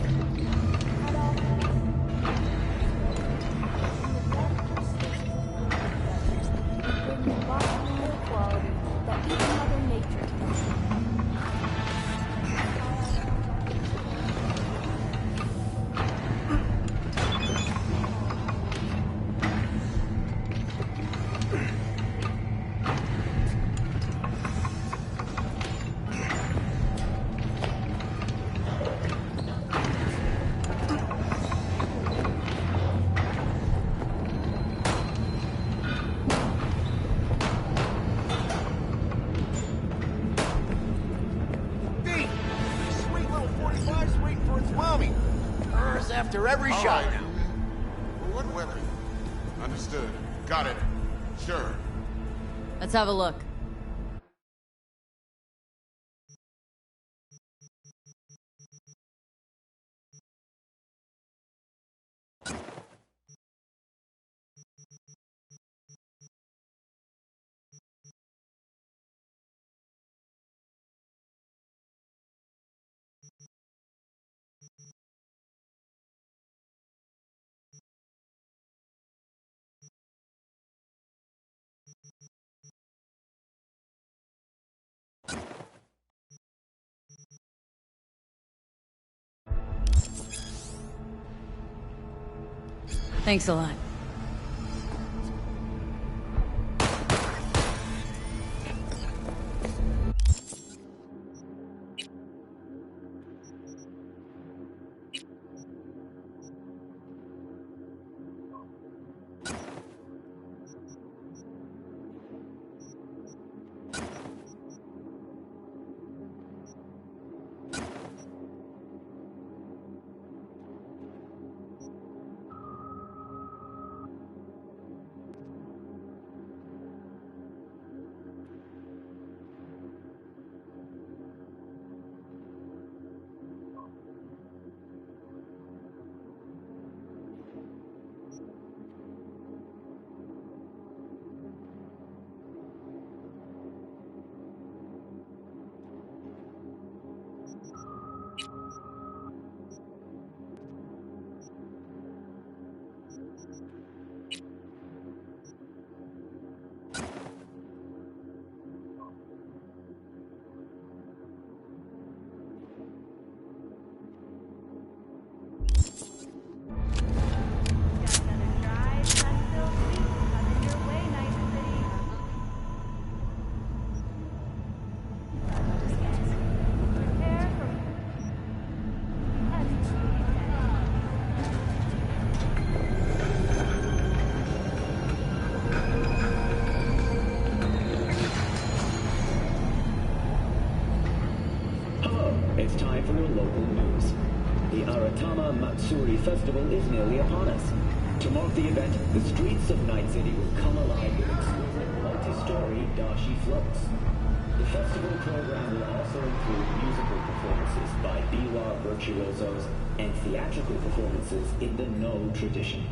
After every shot now. What weather? Understood. Got it. Sure. Let's have a look. Thanks a lot. It's time for your local news. The Aratama Matsuri Festival is nearly upon us. To mark the event, the streets of Night City will come alive with exquisite multi-story dashi floats. The festival program will also include musical performances by biwa virtuosos and theatrical performances in the No tradition.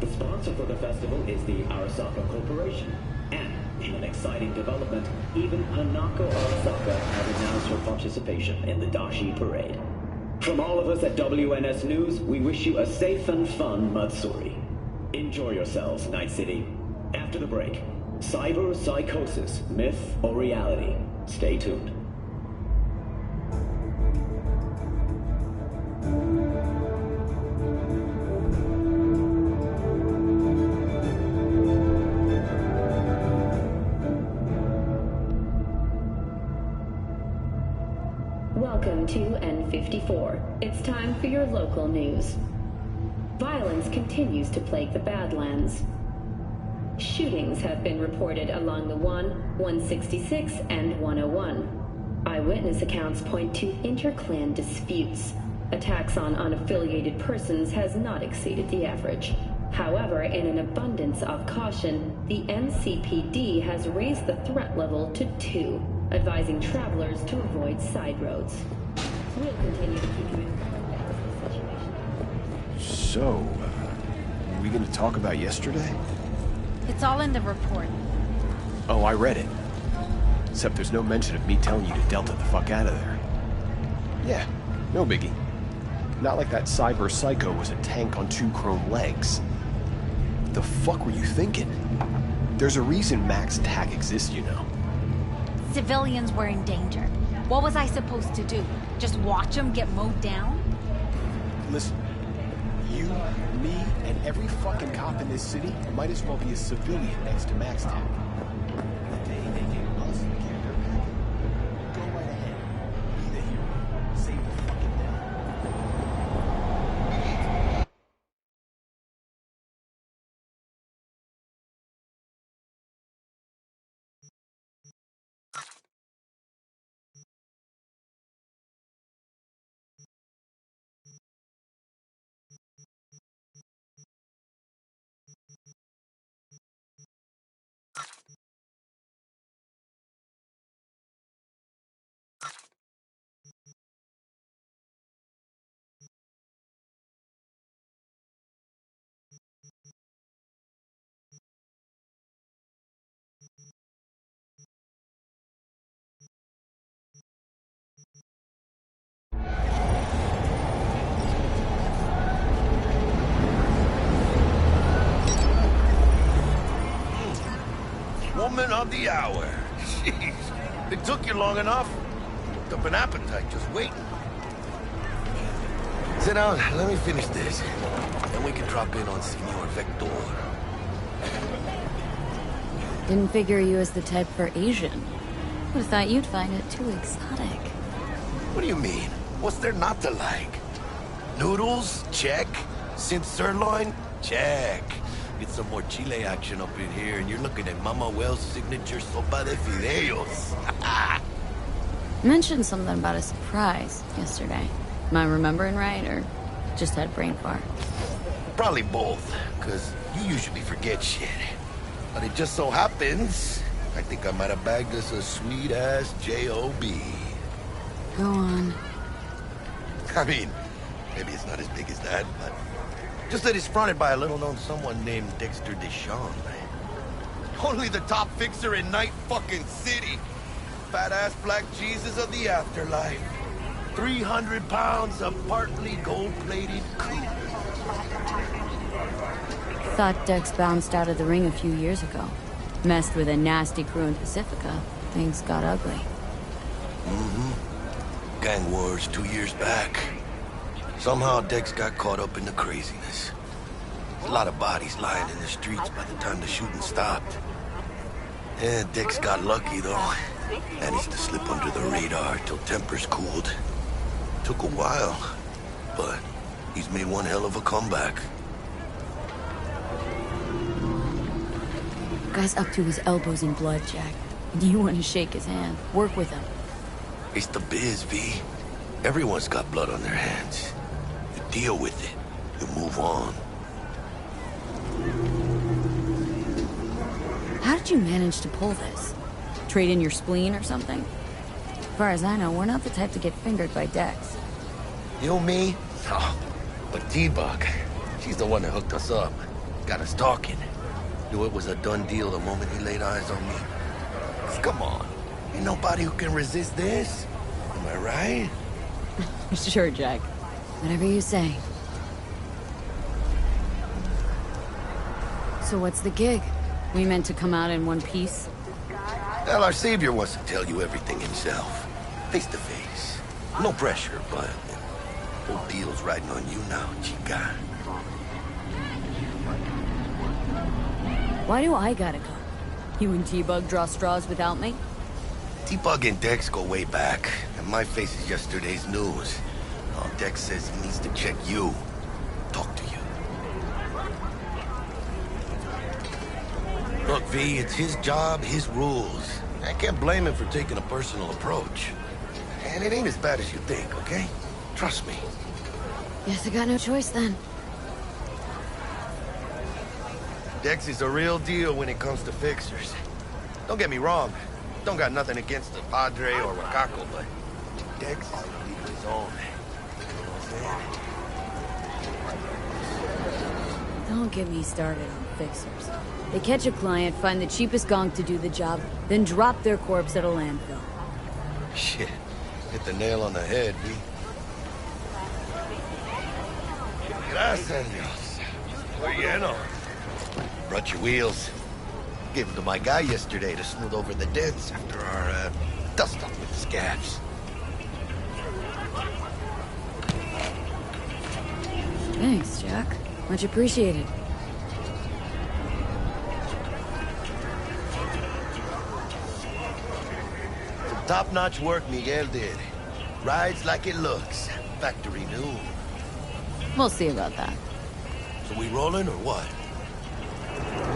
The sponsor for the festival is the Arasaka Corporation, and in an exciting development, even Hanako Arasaka has announced her participation in the Dashi Parade. From all of us at WNS News, we wish you a safe and fun Matsuri. Enjoy yourselves, Night City. After the break, cyber psychosis, myth or reality? Stay tuned. Welcome to N54. It's time for your local news. Violence continues to plague the Badlands. Shootings have been reported along the 166, and 101. Eyewitness accounts point to inter-clan disputes. Attacks on unaffiliated persons has not exceeded the average. However, in an abundance of caution, the NCPD has raised the threat level to 2, advising travelers to avoid side roads. We'll continue to keep you informed as the situation. So, are we going to talk about yesterday? It's all in the report. Oh, I read it. Except there's no mention of me telling you to Delta the fuck out of there. Yeah, no biggie. Not like that cyber psycho was a tank on 2 chrome legs. What the fuck were you thinking? There's a reason Max TAC exists, you know. Civilians were in danger. What was I supposed to do? Just watch them get mowed down? Listen, you, me, and every fucking cop in this city might as well be a civilian next to Max TAC. The day they get us and get their packet, go right ahead. Be the hero. Save the fucking day. Woman of the hour. Jeez. It took you long enough. Built up an appetite just waiting. Sit down, let me finish this. Then we can drop in on Senor Vector. Didn't figure you as the type for Asian. Would've thought you'd find it too exotic. What do you mean? What's there not to like? Noodles? Check. Synth sirloin? Check. Get some more Chile action up in here, and you're looking at Mama Wells' signature sopa de fideos. Mentioned something about a surprise yesterday. Am I remembering right, or just had brain fart? Probably both, because you usually forget shit. But it just so happens, I think I might have bagged us a sweet-ass J.O.B. Go on. I mean, maybe it's not as big as that, but just that it's fronted by a little-known someone named Dexter Deshawn. Only the top fixer in Night fucking City. Fat-ass black Jesus of the afterlife. 300 pounds of partly gold-plated cool. Thought Dex bounced out of the ring a few years ago. Messed with a nasty crew in Pacifica. Things got ugly. Mm-hmm. Gang wars 2 years back. Somehow Dex got caught up in the craziness. A lot of bodies lying in the streets by the time the shooting stopped. Yeah, Dex got lucky, though. Managed to slip under the radar till tempers cooled. Took a while, but he's made one hell of a comeback. Guy's up to his elbows in blood, Jack. You want to shake his hand. Work with him. It's the biz, V. Everyone's got blood on their hands. You deal with it. You move on. How did you manage to pull this? Trade in your spleen or something? As far as I know, we're not the type to get fingered by Dex. You, me? Oh, but T-Bug, she's the one that hooked us up. Got us talking. Knew it was a done deal the moment he laid eyes on me. Come on. Ain't nobody who can resist this. Am I right? Sure, Jack. Whatever you say. So what's the gig? We meant to come out in one piece? Well, our savior wants to tell you everything himself. Face to face. No pressure, but whole deal's riding on you now, chica. Why do I gotta go? You and T-Bug draw straws without me? T-Bug and Dex go way back, and my face is yesterday's news. Oh, Dex says he needs to check you. Talk to you. Look, V, it's his job, his rules. I can't blame him for taking a personal approach. And it ain't as bad as you think, okay? Trust me. Guess I got no choice then. Dex is a real deal when it comes to fixers. Don't get me wrong. Don't got nothing against the Padre or Wakako, but Dex is a league of his own. You know what I'm saying? Don't get me started on fixers. They catch a client, find the cheapest gong to do the job, then drop their corpse at a landfill. Shit. Hit the nail on the head, V. Gracias, Dios. Bueno. Brought your wheels. Gave them to my guy yesterday to smooth over the dents after our, dust-up with the scabs. Thanks, Jack. Much appreciated. Some top-notch work Miguel did. Rides like it looks. Factory new. We'll see about that. So we rolling or what?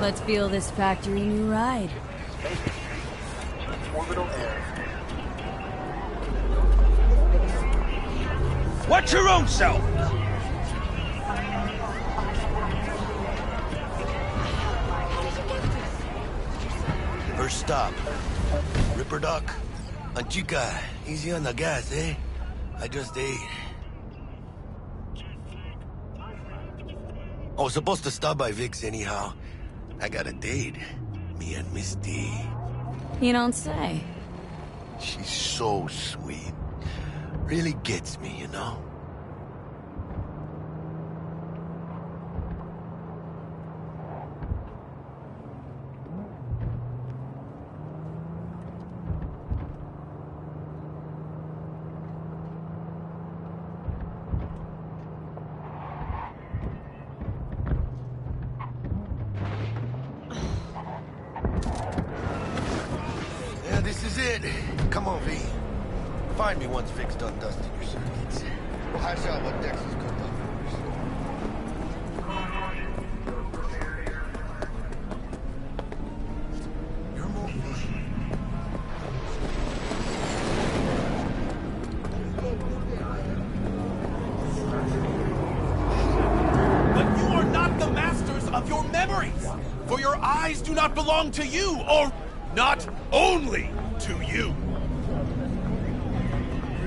Let's feel this factory new ride. Orbital air. Watch your own self! First stop. Ripper Dock. Anchica, easy on the gas, eh? I just ate. I was supposed to stop by Vic's anyhow. I got a date. Me and Misty. You don't say. She's so sweet. Really gets me, you know? Come on, V. Find me once Vic's done dusting your circuits. We'll hash out what Dex has cooked up for us. You're more But you are not the masters of your memories! For your eyes do not belong to you, or not only to you.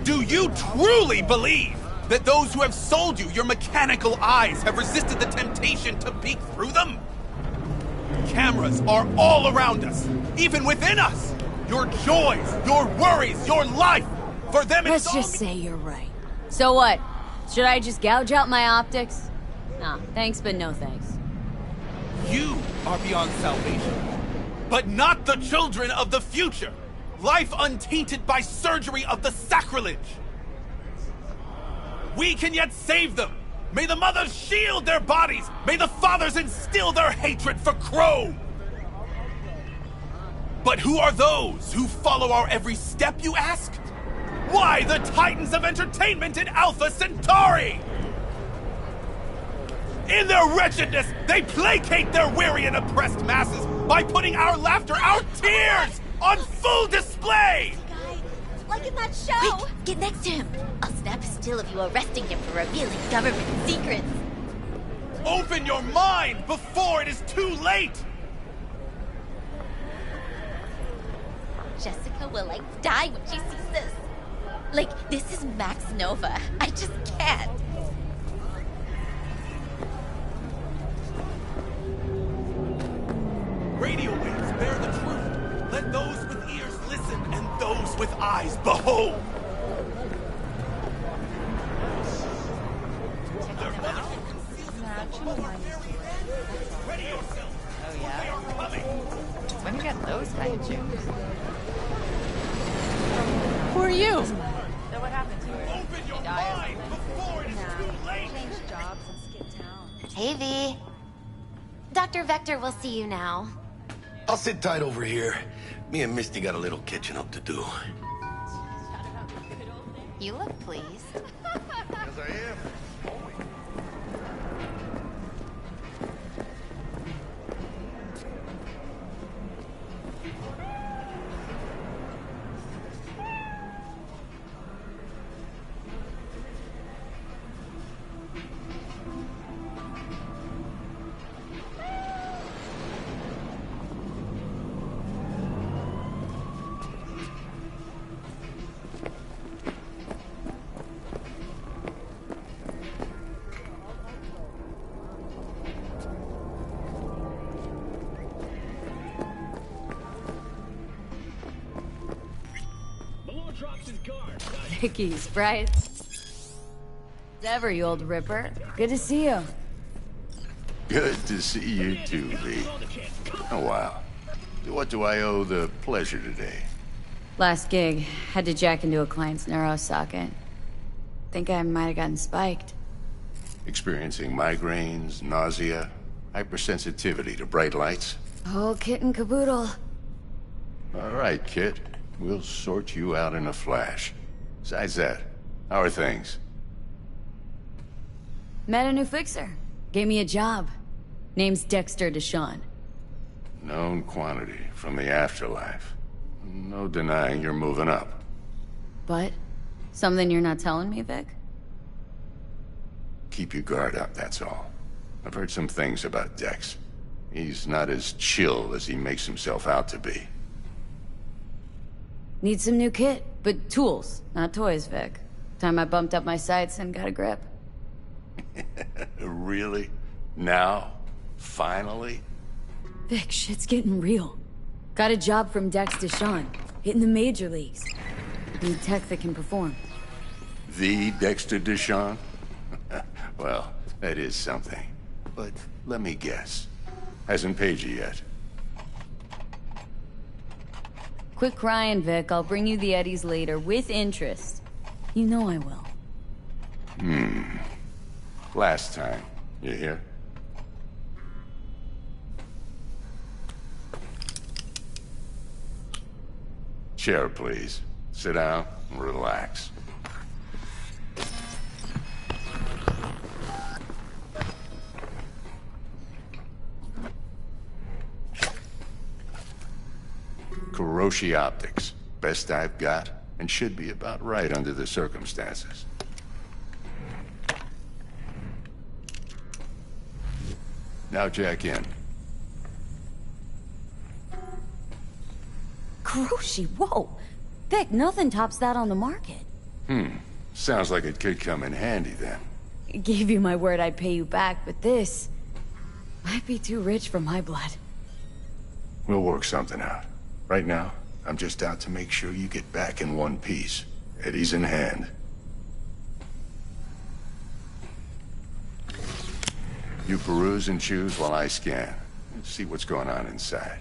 Do you truly believe that those who have sold you your mechanical eyes have resisted the temptation to peek through them? Cameras are all around us, even within us. Your joys, your worries, your life. For them, Let's it's just say you're right. So what? Should I just gouge out my optics? Nah, thanks, but no thanks. You are beyond salvation, but not the children of the future. Life untainted by surgery of the sacrilege. We can yet save them. May the mothers shield their bodies. May the fathers instill their hatred for Crow. But who are those who follow our every step, you ask? Why the titans of entertainment in Alpha Centauri? In their wretchedness, they placate their weary and oppressed masses by putting our laughter, our tears, on full display! Like in that show! Quick, get next to him! I'll snap a still of you arresting him for revealing government secrets! Open your mind before it is too late! Jessica will, like, die when she sees this. Like, this is Max Nova. I just can't. Radio waves bear the truth. Let those with ears listen and those with eyes behold. Ready yourself. Oh yeah? When do you get those kind of chicks? Who are you? So what happened to her? Open your mind before it is too late. Change jobs and skip town. Hey, V. Dr. Vector will see you now. I'll sit tight over here. Me and Misty got a little catching up to do. You look pleased. As I am. Vicky's, right? Ever, you old ripper. Good to see you. Good to see you too, V. Oh, wow. What do I owe the pleasure today? Last gig. Had to jack into a client's neuro socket. Think I might have gotten spiked. Experiencing migraines, nausea, hypersensitivity to bright lights? Whole kit and caboodle. All right, kid. We'll sort you out in a flash. Besides that, how are things? Met a new fixer. Gave me a job. Name's Dexter Deshawn. Known quantity from the afterlife. No denying you're moving up. But? Something you're not telling me, Vic? Keep your guard up, that's all. I've heard some things about Dex. He's not as chill as he makes himself out to be. Need some new kit, but tools, not toys, Vic. Time I bumped up my sights and got a grip. Really? Now? Finally? Vic, shit's getting real. Got a job from Dex Deshawn, hitting the major leagues. Need tech that can perform. The Dexter Deshawn? Well, that is something. But let me guess. Hasn't paid you yet. Quit crying, Vic. I'll bring you the eddies later, with interest. You know I will. Last time. You hear? Chair, please. Sit down and relax. Kuroshi Optics. Best I've got, and should be about right under the circumstances. Now jack in. Kuroshi, whoa! Vic, nothing tops that on the market. Sounds like it could come in handy then. Gave you my word I'd pay you back, but this might be too rich for my blood. We'll work something out. Right now, I'm just out to make sure you get back in one piece. Eddie's in hand. You peruse and choose while I scan. Let's see what's going on inside.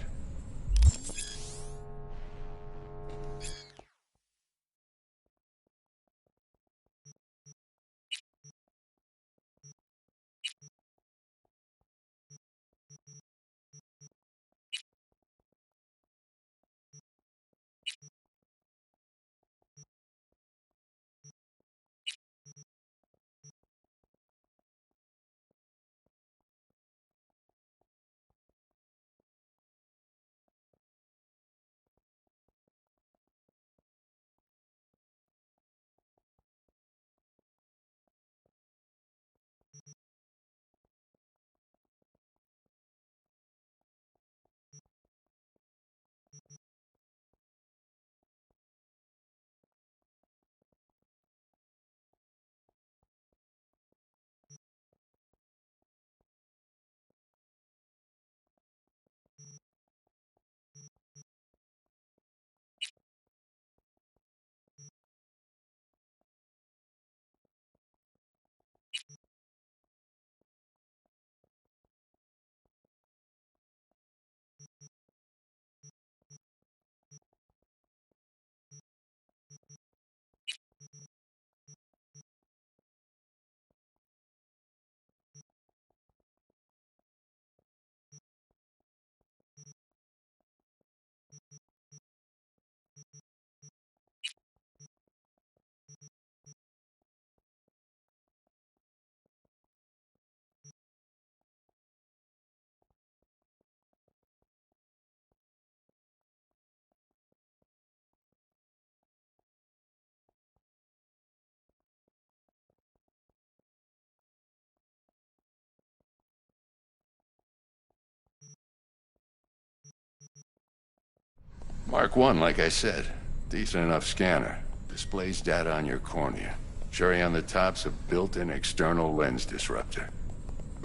Mark 1, like I said. Decent enough scanner. Displays data on your cornea. Cherry on the top's a built-in external lens disruptor.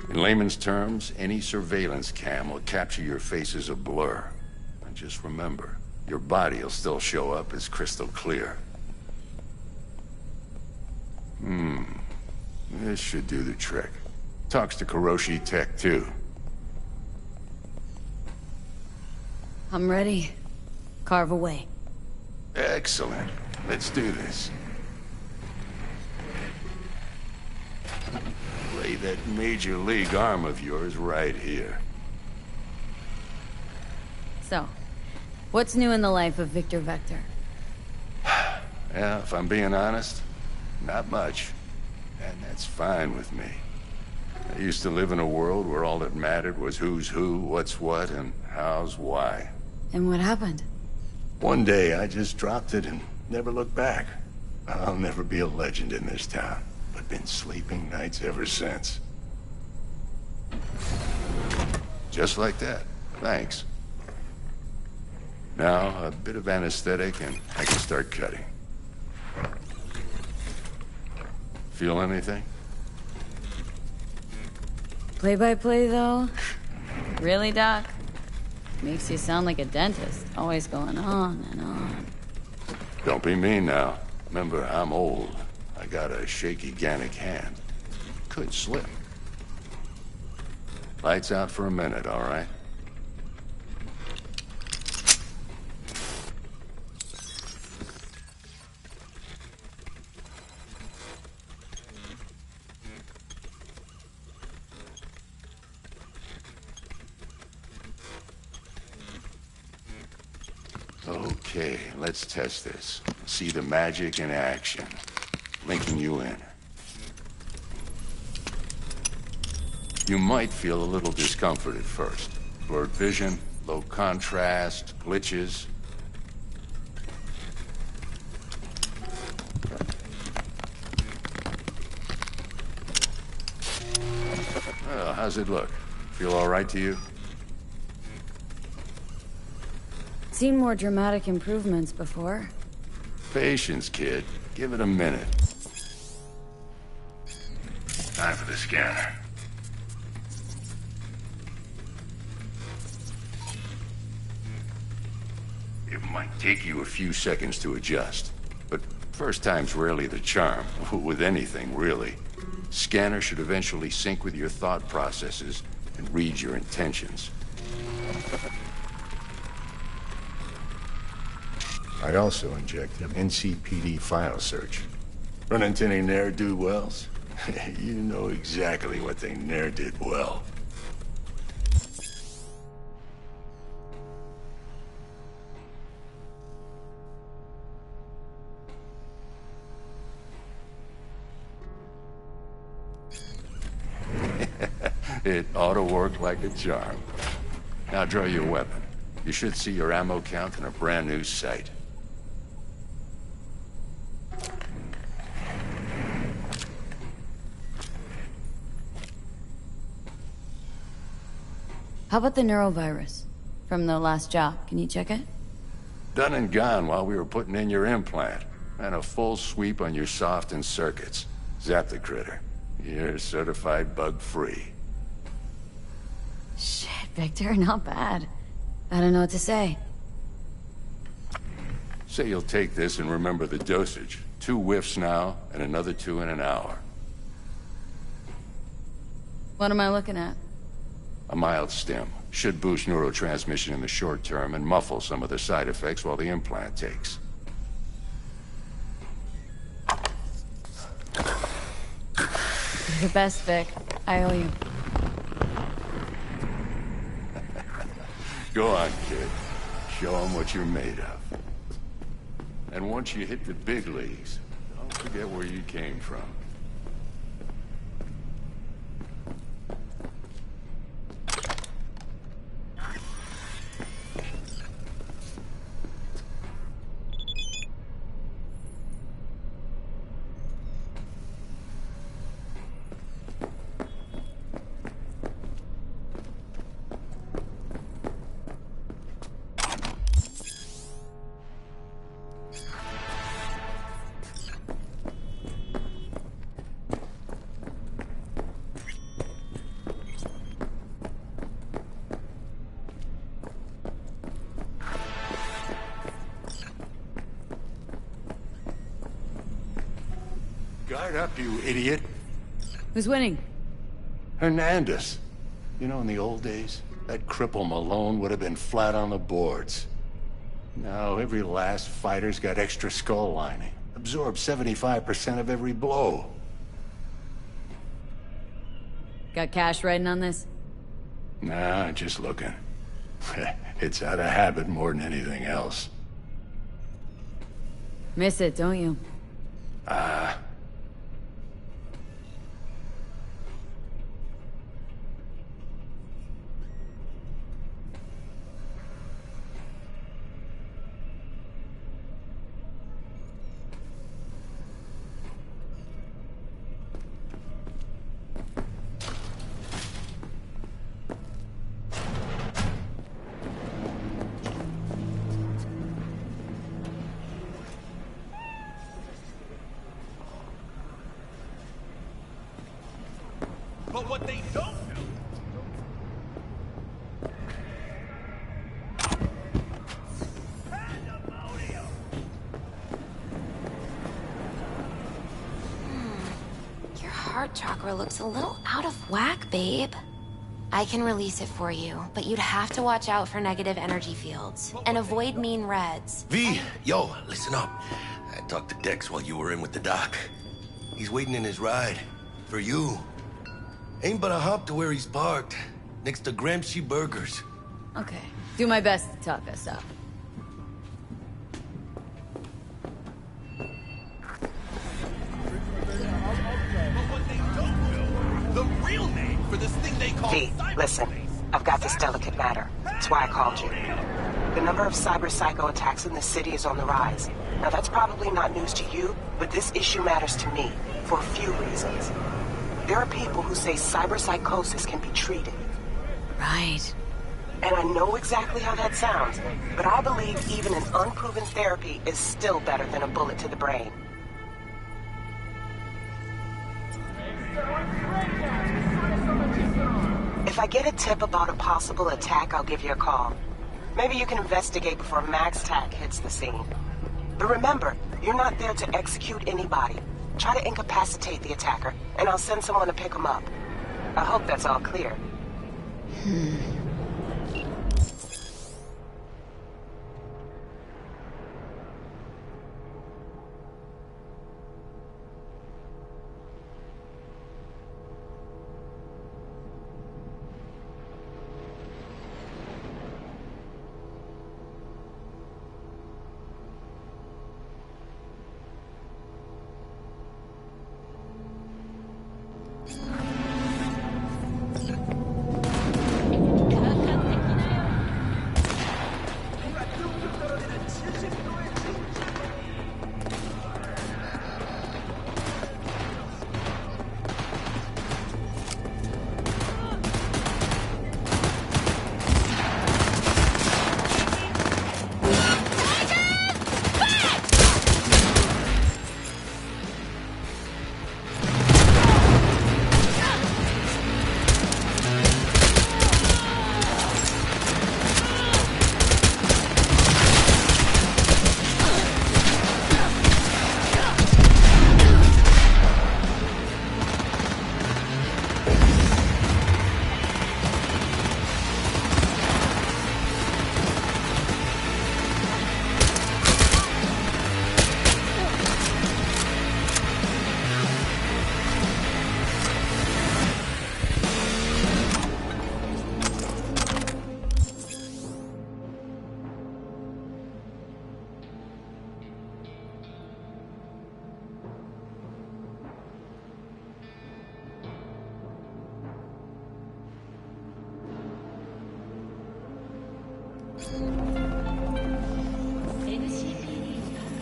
In layman's terms, any surveillance cam will capture your face as a blur. And just remember, your body will still show up as crystal clear. This should do the trick. Talks to Kuroshi Tech, too. I'm ready. Carve away. Excellent. Let's do this. Lay that major league arm of yours right here. So, what's new in the life of Victor Vector? Yeah, if I'm being honest, not much. And that's fine with me. I used to live in a world where all that mattered was who's who, what's what, and how's why. And what happened? One day, I just dropped it and never looked back. I'll never be a legend in this town, but been sleeping nights ever since. Just like that. Thanks. Now, a bit of anesthetic and I can start cutting. Feel anything? Play-by-play, though? Really, Doc? Makes you sound like a dentist, always going on and on. Don't be mean now. Remember, I'm old. I got a shaky Gannic hand. Could slip. Lights out for a minute, all right? Okay, let's test this. See the magic in action, linking you in. You might feel a little discomfort at first. Blurred vision, low contrast, glitches. Well, how's it look? Feel all right to you? Seen more dramatic improvements before. Patience, kid. Give it a minute. Time for the scanner. It might take you a few seconds to adjust, but first time's rarely the charm, with anything, really. Scanner should eventually sync with your thought processes and read your intentions. I'd also inject an NCPD file search. Run into any ne'er-do-wells? You know exactly what they ne'er did well. It ought to work like a charm. Now draw your weapon. You should see your ammo count in a brand new sight. How about the neurovirus? From the last job, can you check it? Done and gone while we were putting in your implant. And a full sweep on your soft and circuits. Zap the critter. You're certified bug-free. Shit, Victor, not bad. I don't know what to say. Say you'll take this and remember the dosage. 2 whiffs now, and another 2 in an hour. What am I looking at? A mild stim. Should boost neurotransmission in the short term and muffle some of the side effects while the implant takes. You're the best, Vic. I owe you. Go on, kid. Show them what you're made of. And once you hit the big leagues, don't forget where you came from. Guard up, you idiot. Who's winning? Hernandez. You know, in the old days, that cripple Malone would have been flat on the boards. Now, every last fighter's got extra skull lining. Absorbs 75% of every blow. Got cash riding on this? Nah, just looking. It's out of habit more than anything else. Miss it, don't you? But what they don't know... Your heart chakra looks a little out of whack, babe. I can release it for you, but you'd have to watch out for negative energy fields and avoid mean reds. V, yo, listen up. I talked to Dex while you were in with the doc. He's waiting in his ride. For you. Ain't but a hop to where he's parked. Next to Gramsci Burgers. Okay. Do my best to talk us up. Listen, I've got this delicate matter. That's why I called you. The number of cyber psycho attacks in the city is on the rise. Now that's probably not news to you, but this issue matters to me for a few reasons. There are people who say cyber psychosis can be treated. Right. And I know exactly how that sounds, but I believe even an unproven therapy is still better than a bullet to the brain. If I get a tip about a possible attack, I'll give you a call. Maybe you can investigate before MaxTac hits the scene. But remember, you're not there to execute anybody. Try to incapacitate the attacker, and I'll send someone to pick him up. I hope that's all clear.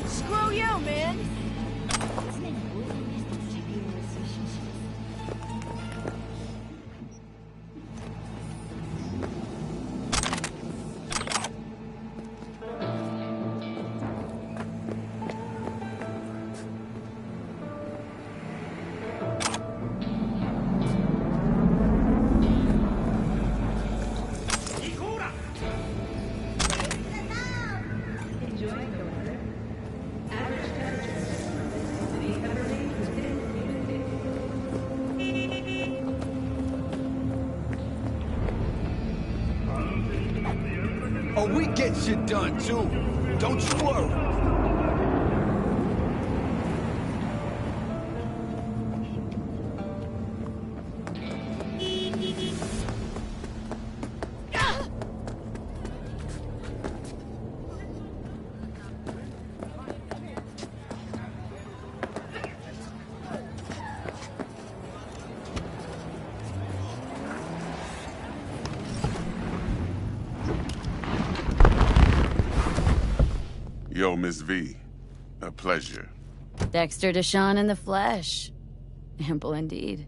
Screw you, man! Oh, we get shit done, too. Don't you worry. Yo, Miss V. A pleasure. Dexter Deshawn in the flesh. Ample indeed.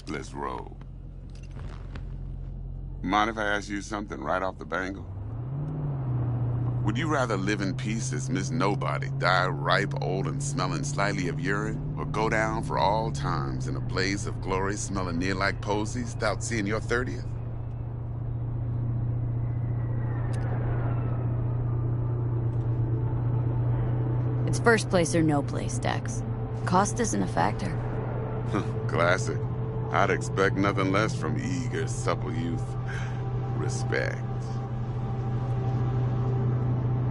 Let's roll. Mind if I ask you something right off the bangle? Would you rather live in peace as Miss Nobody, die ripe, old, and smelling slightly of urine, or go down for all times in a blaze of glory smelling near like posies without seeing your 30th? It's first place or no place, Dex. Cost isn't a factor. Classic. I'd expect nothing less from eager, supple youth. Respect.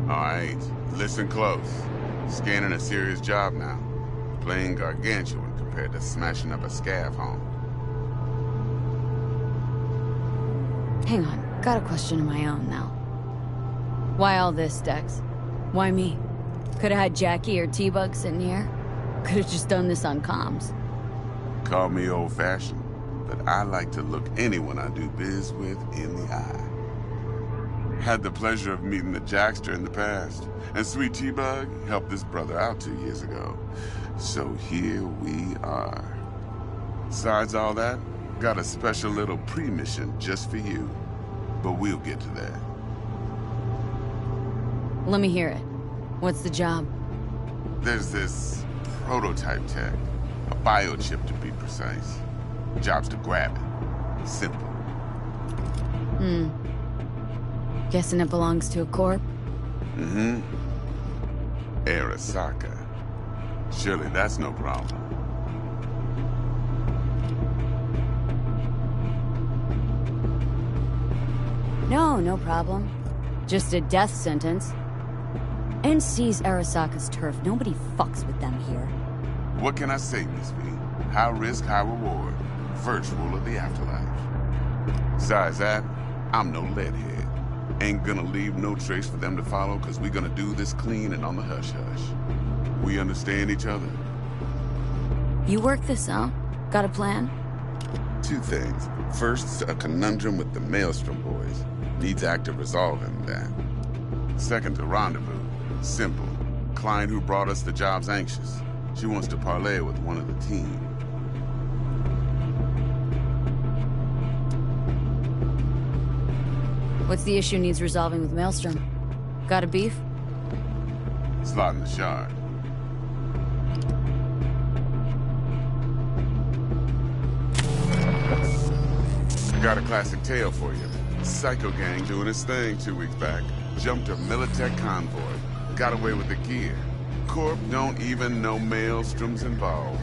All right, listen close. Scanning a serious job now. Playing gargantuan compared to smashing up a scav home. Hang on, got a question of my own now. Why all this, Dex? Why me? Could've had Jackie or T-Bug sitting here. Could've just done this on comms. Call me old-fashioned, but I like to look anyone I do biz with in the eye. Had the pleasure of meeting the Jackster in the past, and Sweet T-Bug helped this brother out 2 years ago. So here we are. Besides all that, got a special little pre-mission just for you. But we'll get to that. Let me hear it. What's the job? There's this prototype tech. A biochip to be precise. Job's to grab it. Simple. Guessing it belongs to a corp? Mm-hmm. Arasaka. Surely that's no problem. No problem. Just a death sentence. NC's Arasaka's turf. Nobody fucks with them here. What can I say, Miss V? High risk, high reward. First rule of the afterlife. Besides that, I'm no leadhead. Ain't gonna leave no trace for them to follow, cause we gonna do this clean and on the hush-hush. We understand each other? You work this out? Got a plan? 2 things. First, a conundrum with the Maelstrom boys. Needs active resolving that. Second, a rendezvous. Simple. Client who brought us the job's anxious. She wants to parlay with one of the team. What's the issue needs resolving with Maelstrom? Got a beef? Slot in the shard. Got a classic tale for you. Psycho gang doing its thing 2 weeks back. Jumped a Militech convoy. Got away with the gear. Corp don't even know Maelstrom's involved.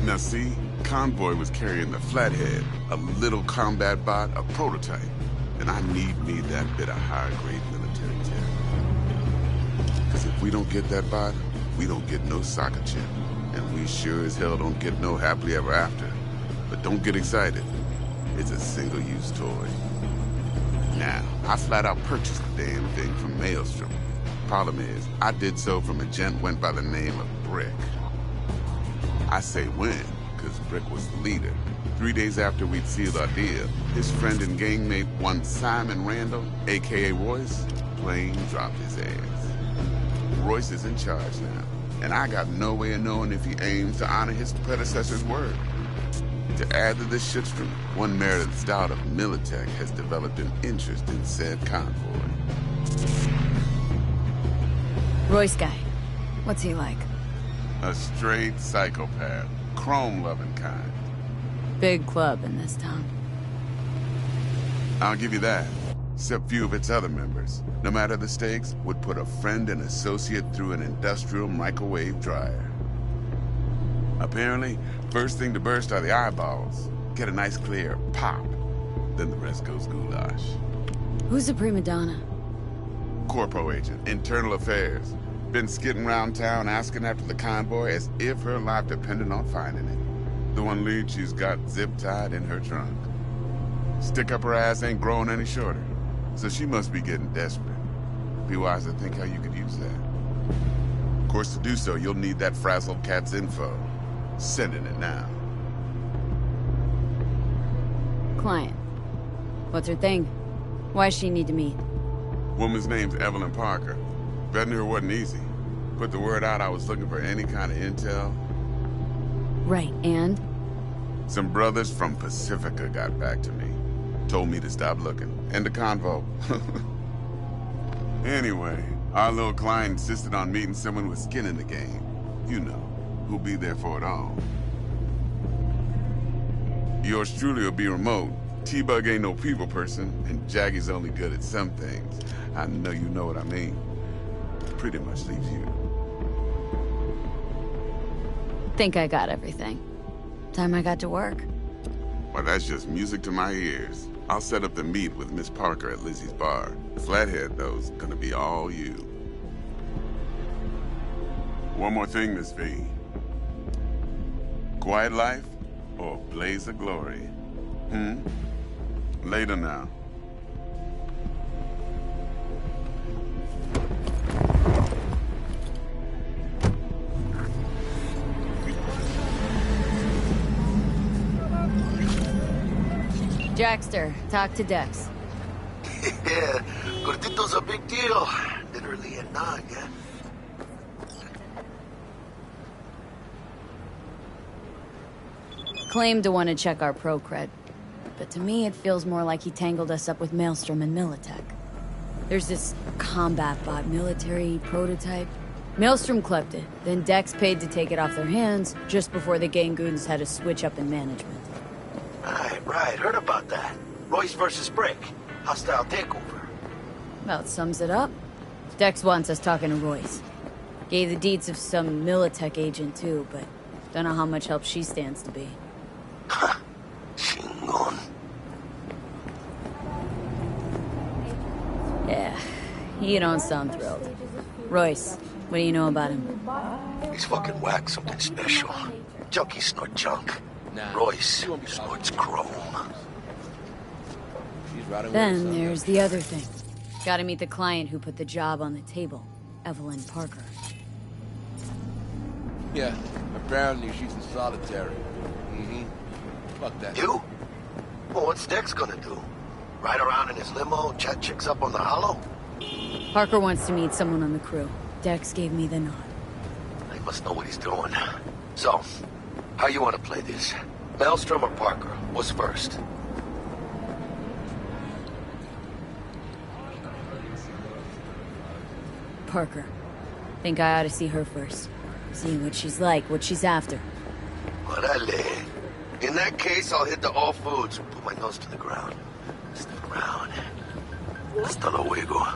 Now see, convoy was carrying the Flathead, a little combat bot, a prototype. And I need me that bit of high-grade military tech. Because if we don't get that bot, we don't get no soccer chip. And we sure as hell don't get no happily ever after. But don't get excited. It's a single-use toy. Now, I flat out purchased the damn thing from Maelstrom. Problem is, I did so from a gent went by the name of Brick. I say when, because Brick was the leader. 3 days after we'd sealed our deal, his friend and gangmate, one Simon Randall, a.k.a. Royce, plain dropped his ass. Royce is in charge now, and I got no way of knowing if he aims to honor his predecessor's word. To add to this shitstorm, one merited stout of Militech has developed an interest in said convoy. Royce guy. What's he like? A straight psychopath. Chrome-loving kind. Big club in this town. I'll give you that. Except few of its other members, no matter the stakes, would put a friend and associate through an industrial microwave dryer. Apparently, first thing to burst are the eyeballs. Get a nice clear pop. Then the rest goes goulash. Who's the prima donna? Corpo agent, internal affairs. Been skidding around town asking after the convoy as if her life depended on finding it. The one lead she's got zip-tied in her trunk. Stick up her ass ain't growing any shorter, so she must be getting desperate. Be wise to think how you could use that. Of course, to do so, you'll need that frazzled cat's info. Sending it now. Client. What's her thing? Why does she need to meet? Woman's name's Evelyn Parker. Vetting her wasn't easy. Put the word out I was looking for any kind of intel. Right, and? Some brothers from Pacifica got back to me. Told me to stop looking. End the convo. Anyway, our little client insisted on meeting someone with skin in the game. You know, who'll be there for it all. Yours truly will be remote. T-Bug ain't no people person, and Jaggy's only good at some things. I know you know what I mean. Pretty much leaves you. Think I got everything. Time I got to work. Well, that's just music to my ears. I'll set up the meet with Miss Parker at Lizzie's bar. Flathead, though's gonna be all you. One more thing, Miss V. Quiet life or blaze of glory? Later now. Jackster, talk to Dex. Yeah, Gordito's a big deal. Literally and not, yeah. Claimed to want to check our pro cred, but to me it feels more like he tangled us up with Maelstrom and Militech. There's this combat bot military prototype. Maelstrom clept it, then Dex paid to take it off their hands just before the Gangoons had a switch up in management. Right, heard about that. Royce versus Brick. Hostile takeover. About sums it up. Dex wants us talking to Royce. Gave the deeds of some Militech agent too, but don't know how much help she stands to be. Chingon. Yeah, you don't sound thrilled. Royce, what do you know about him? He's fucking whack, something special. Junkies snort junk. Royce snorts chrome. Then there's the other thing. Gotta meet the client who put the job on the table, Evelyn Parker. Yeah, apparently she's in solitary. Mm-hmm. Fuck that. You? Well, what's Dex gonna do? Ride around in his limo, chat chicks up on the hollow? Parker wants to meet someone on the crew. Dex gave me the nod. He must know what he's doing. So, how you want to play this? Maelstrom or Parker? What's first? Parker. Think I ought to see her first. See what she's like, what she's after. Orale. In that case, I'll hit the all foods and put my nose to the ground. Stick around. Hasta luego.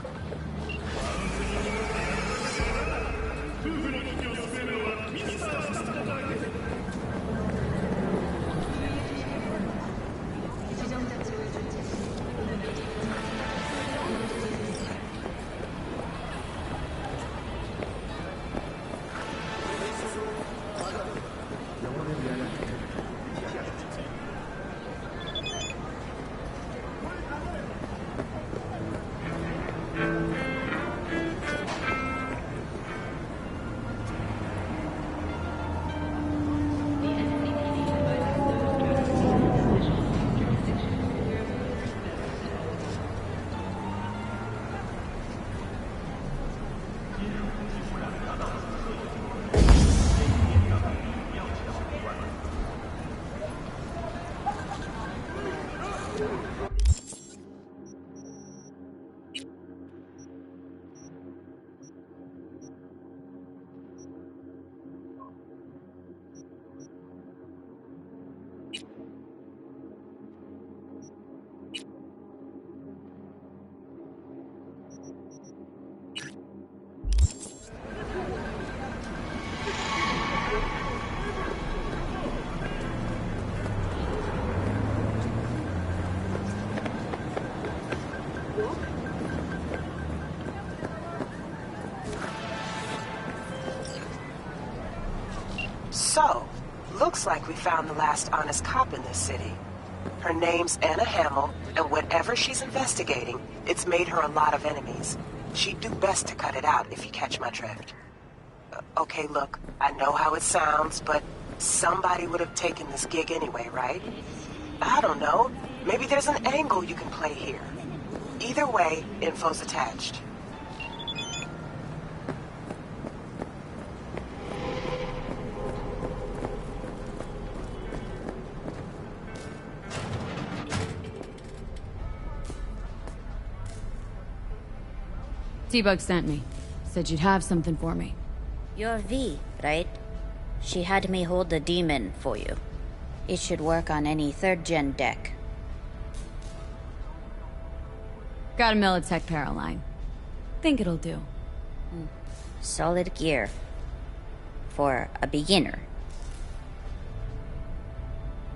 So, looks like we found the last honest cop in this city. Her name's Anna Hamill, and whatever she's investigating, it's made her a lot of enemies. She'd do best to cut it out, if you catch my drift. Okay, look, I know how it sounds, but somebody would have taken this gig anyway, right? I don't know. Maybe there's an angle you can play here. Either way, info's attached. T-Bug sent me. Said you'd have something for me. You're V, right? She had me hold the demon for you. It should work on any 3rd-gen deck. Got a Militech Paraline. Think it'll do. Solid gear. For a beginner.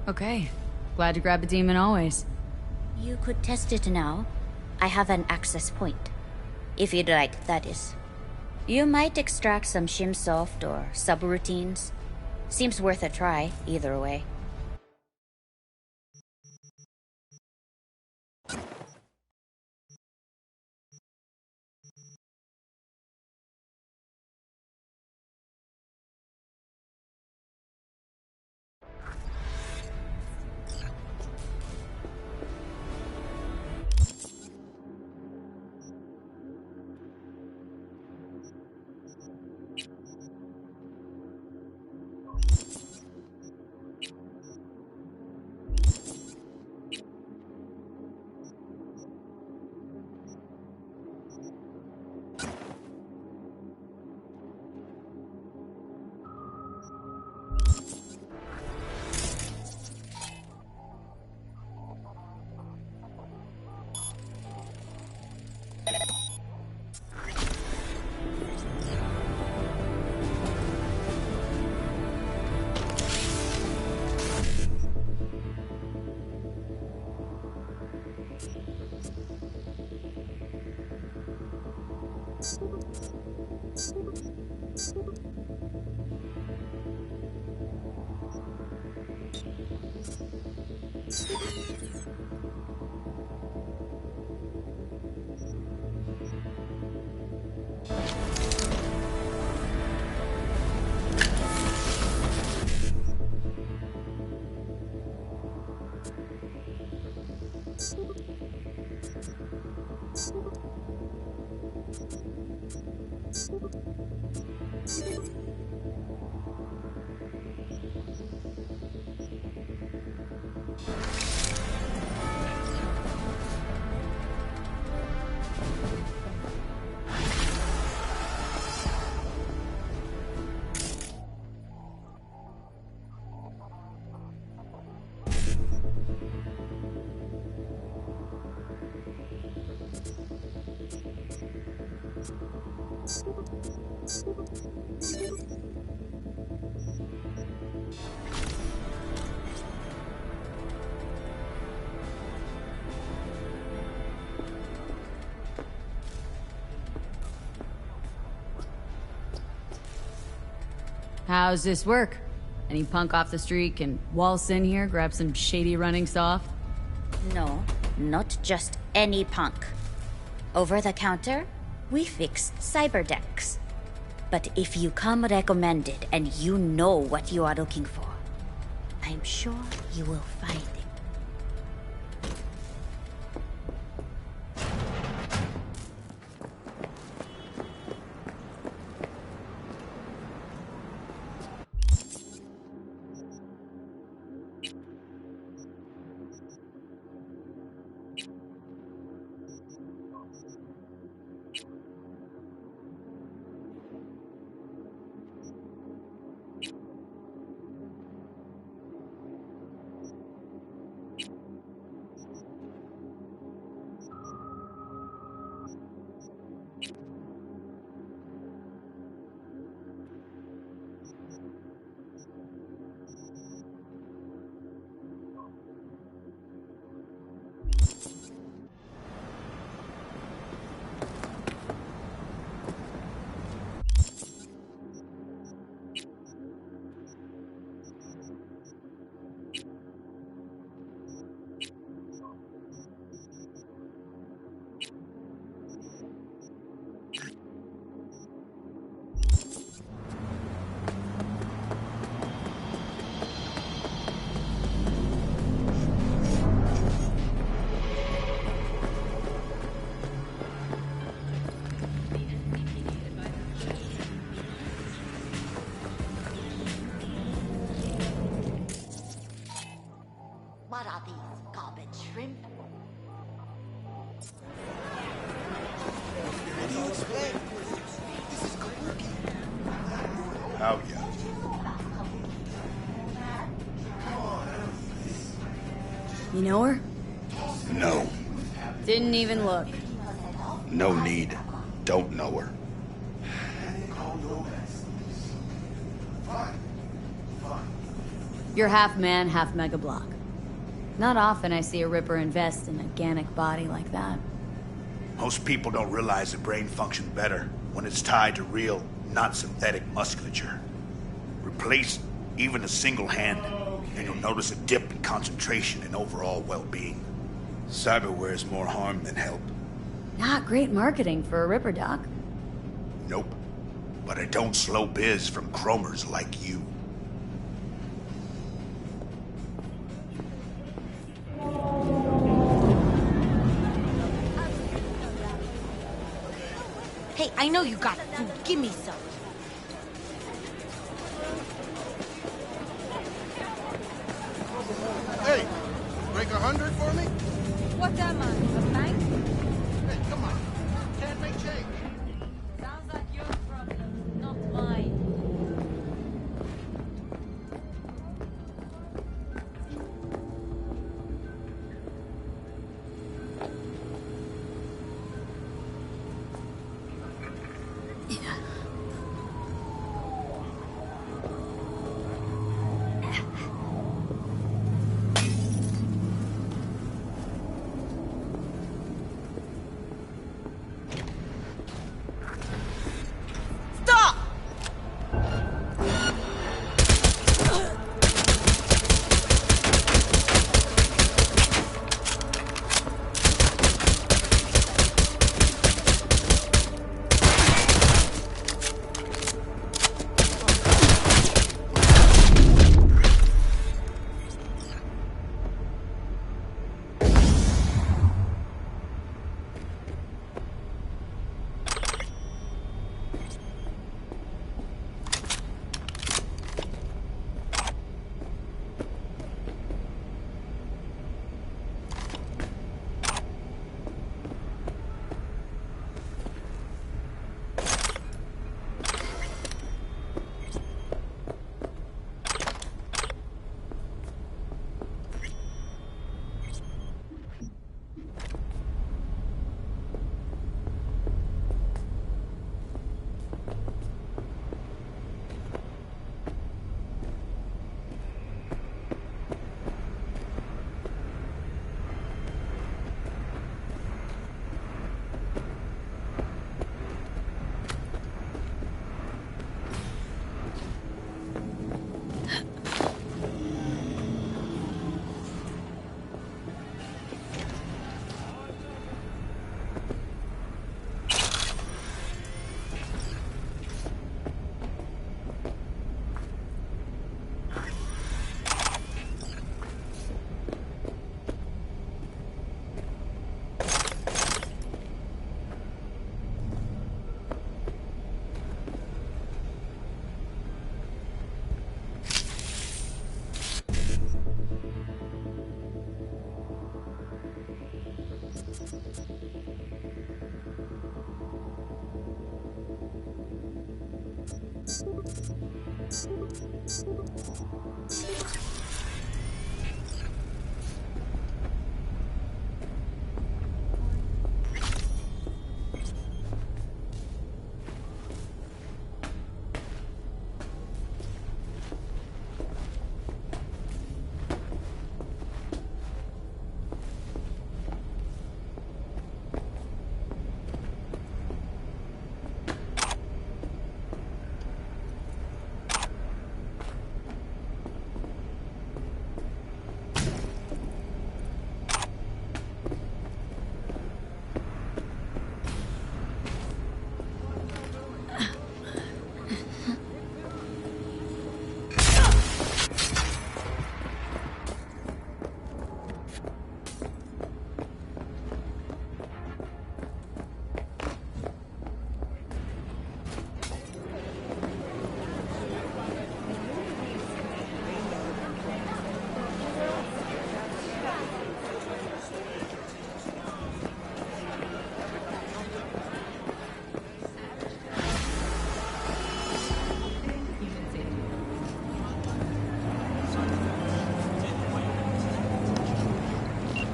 Okay. Glad to grab a demon always. You could test it now. I have an access point. If you'd like, that is. You might extract some shimsoft or subroutines. Seems worth a try, either way. How's this work? Any punk off the street can waltz in here, grab some shady running soft? No, not just any punk. Over the counter, we fix cyberdecks. But if you come recommended and you know what you are looking for, I'm sure you will find it. What are these garbage shrimp? How yeah? You know her? No. Didn't even look. No need. Don't know her. You're half man, half Mega Block. Not often I see a Ripper invest in a organic body like that. Most people don't realize the brain functions better when it's tied to real, not synthetic musculature. Replace even a single hand, and you'll notice a dip in concentration and overall well-being. Cyberware is more harm than help. Not great marketing for a Ripper, Doc. Nope. But I don't slow biz from chromers like you. Hey, I know you got food. Give me some. Hey, break 100 for me? What am I, a bank? Hey, come on. Can't make change. Sounds like your problem, not mine.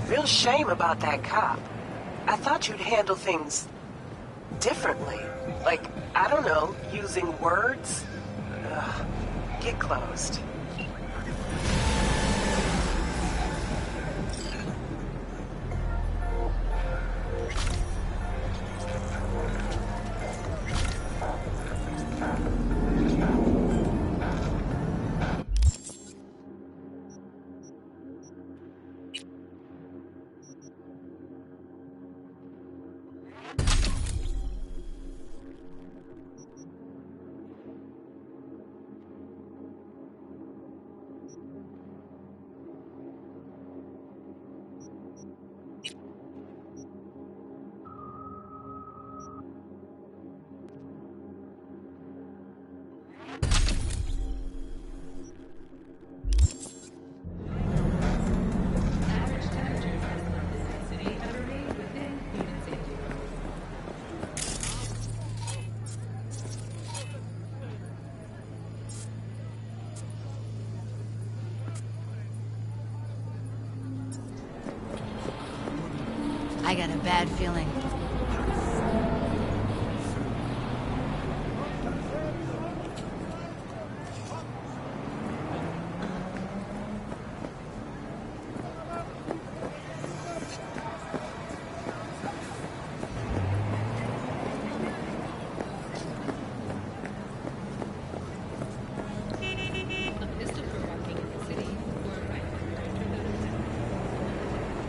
Real shame about that cop. I thought you'd handle things differently. Like, I don't know, using words? Ugh. Get closed. I got a bad feeling.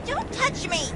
Don't touch me!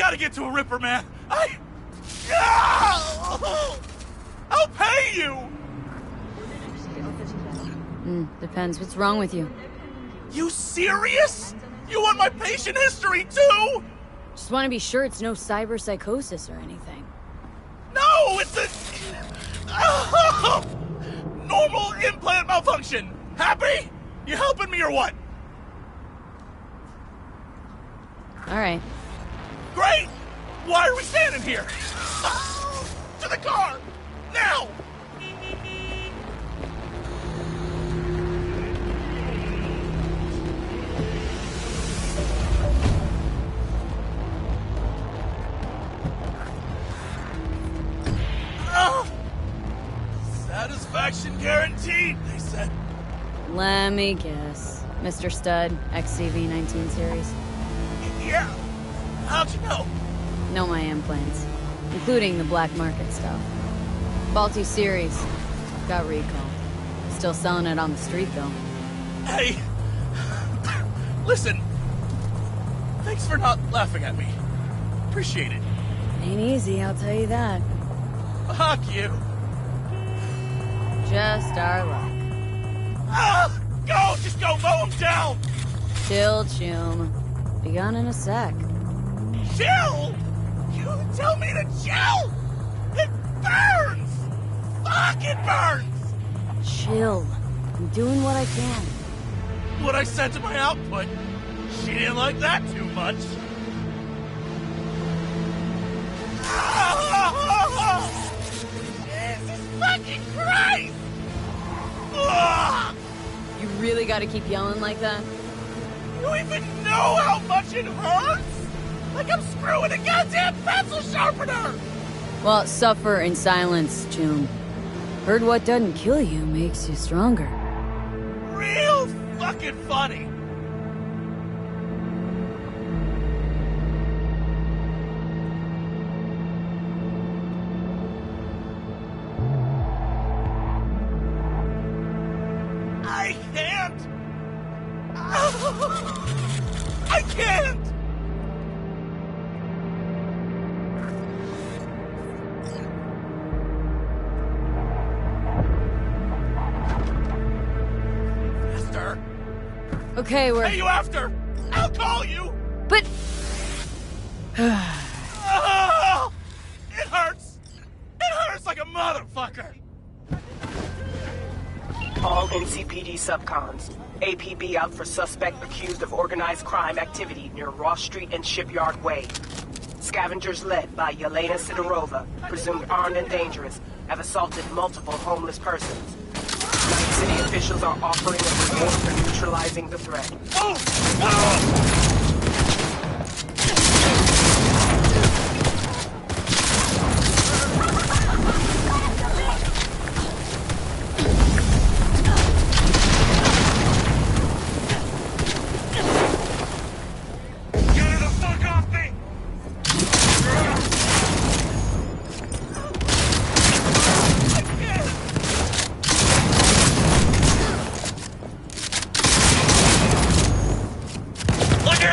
gotta get to a Ripper, man. I'll pay you! Depends. What's wrong with you? You serious? You want my patient history, too? Just want to be sure it's no cyber psychosis or anything. No, it's a... normal implant malfunction. Happy? You helping me or what? All right. Great! Why are we standing here? To the car! Now! Satisfaction guaranteed, they said. Let me guess. Mr. Stud, XCV-19 series. Yeah. How'd you know? Know my implants, including the black market stuff. Faulty series. Got recall. Still selling it on the street, though. Hey! Listen. Thanks for not laughing at me. Appreciate it. Ain't easy, I'll tell you that. Fuck you. Just our luck. Go! Just go mow him down! Chill, Chum. Be gone in a sec. Chill? You tell me to chill? It burns! Fuck, it burns! Chill. I'm doing what I can. What I said to my output. She didn't like that too much. Jesus fucking Christ! You really gotta keep yelling like that? You even know how much it hurts? Like I'm screwing a goddamn pencil sharpener! Well, suffer in silence, Chum. Heard what doesn't kill you makes you stronger. Real fucking funny! I can't! I can't! Faster! Okay, we're... Hey, you after! I'll call you! But... It hurts! It hurts like a motherfucker! All NCPD subcons. APB out for suspect accused of organized crime activity near Ross Street and Shipyard Way. Scavengers led by Yelena Sidorova, presumed armed and dangerous, have assaulted multiple homeless persons. Night City officials are offering a reward for neutralizing the threat. Look her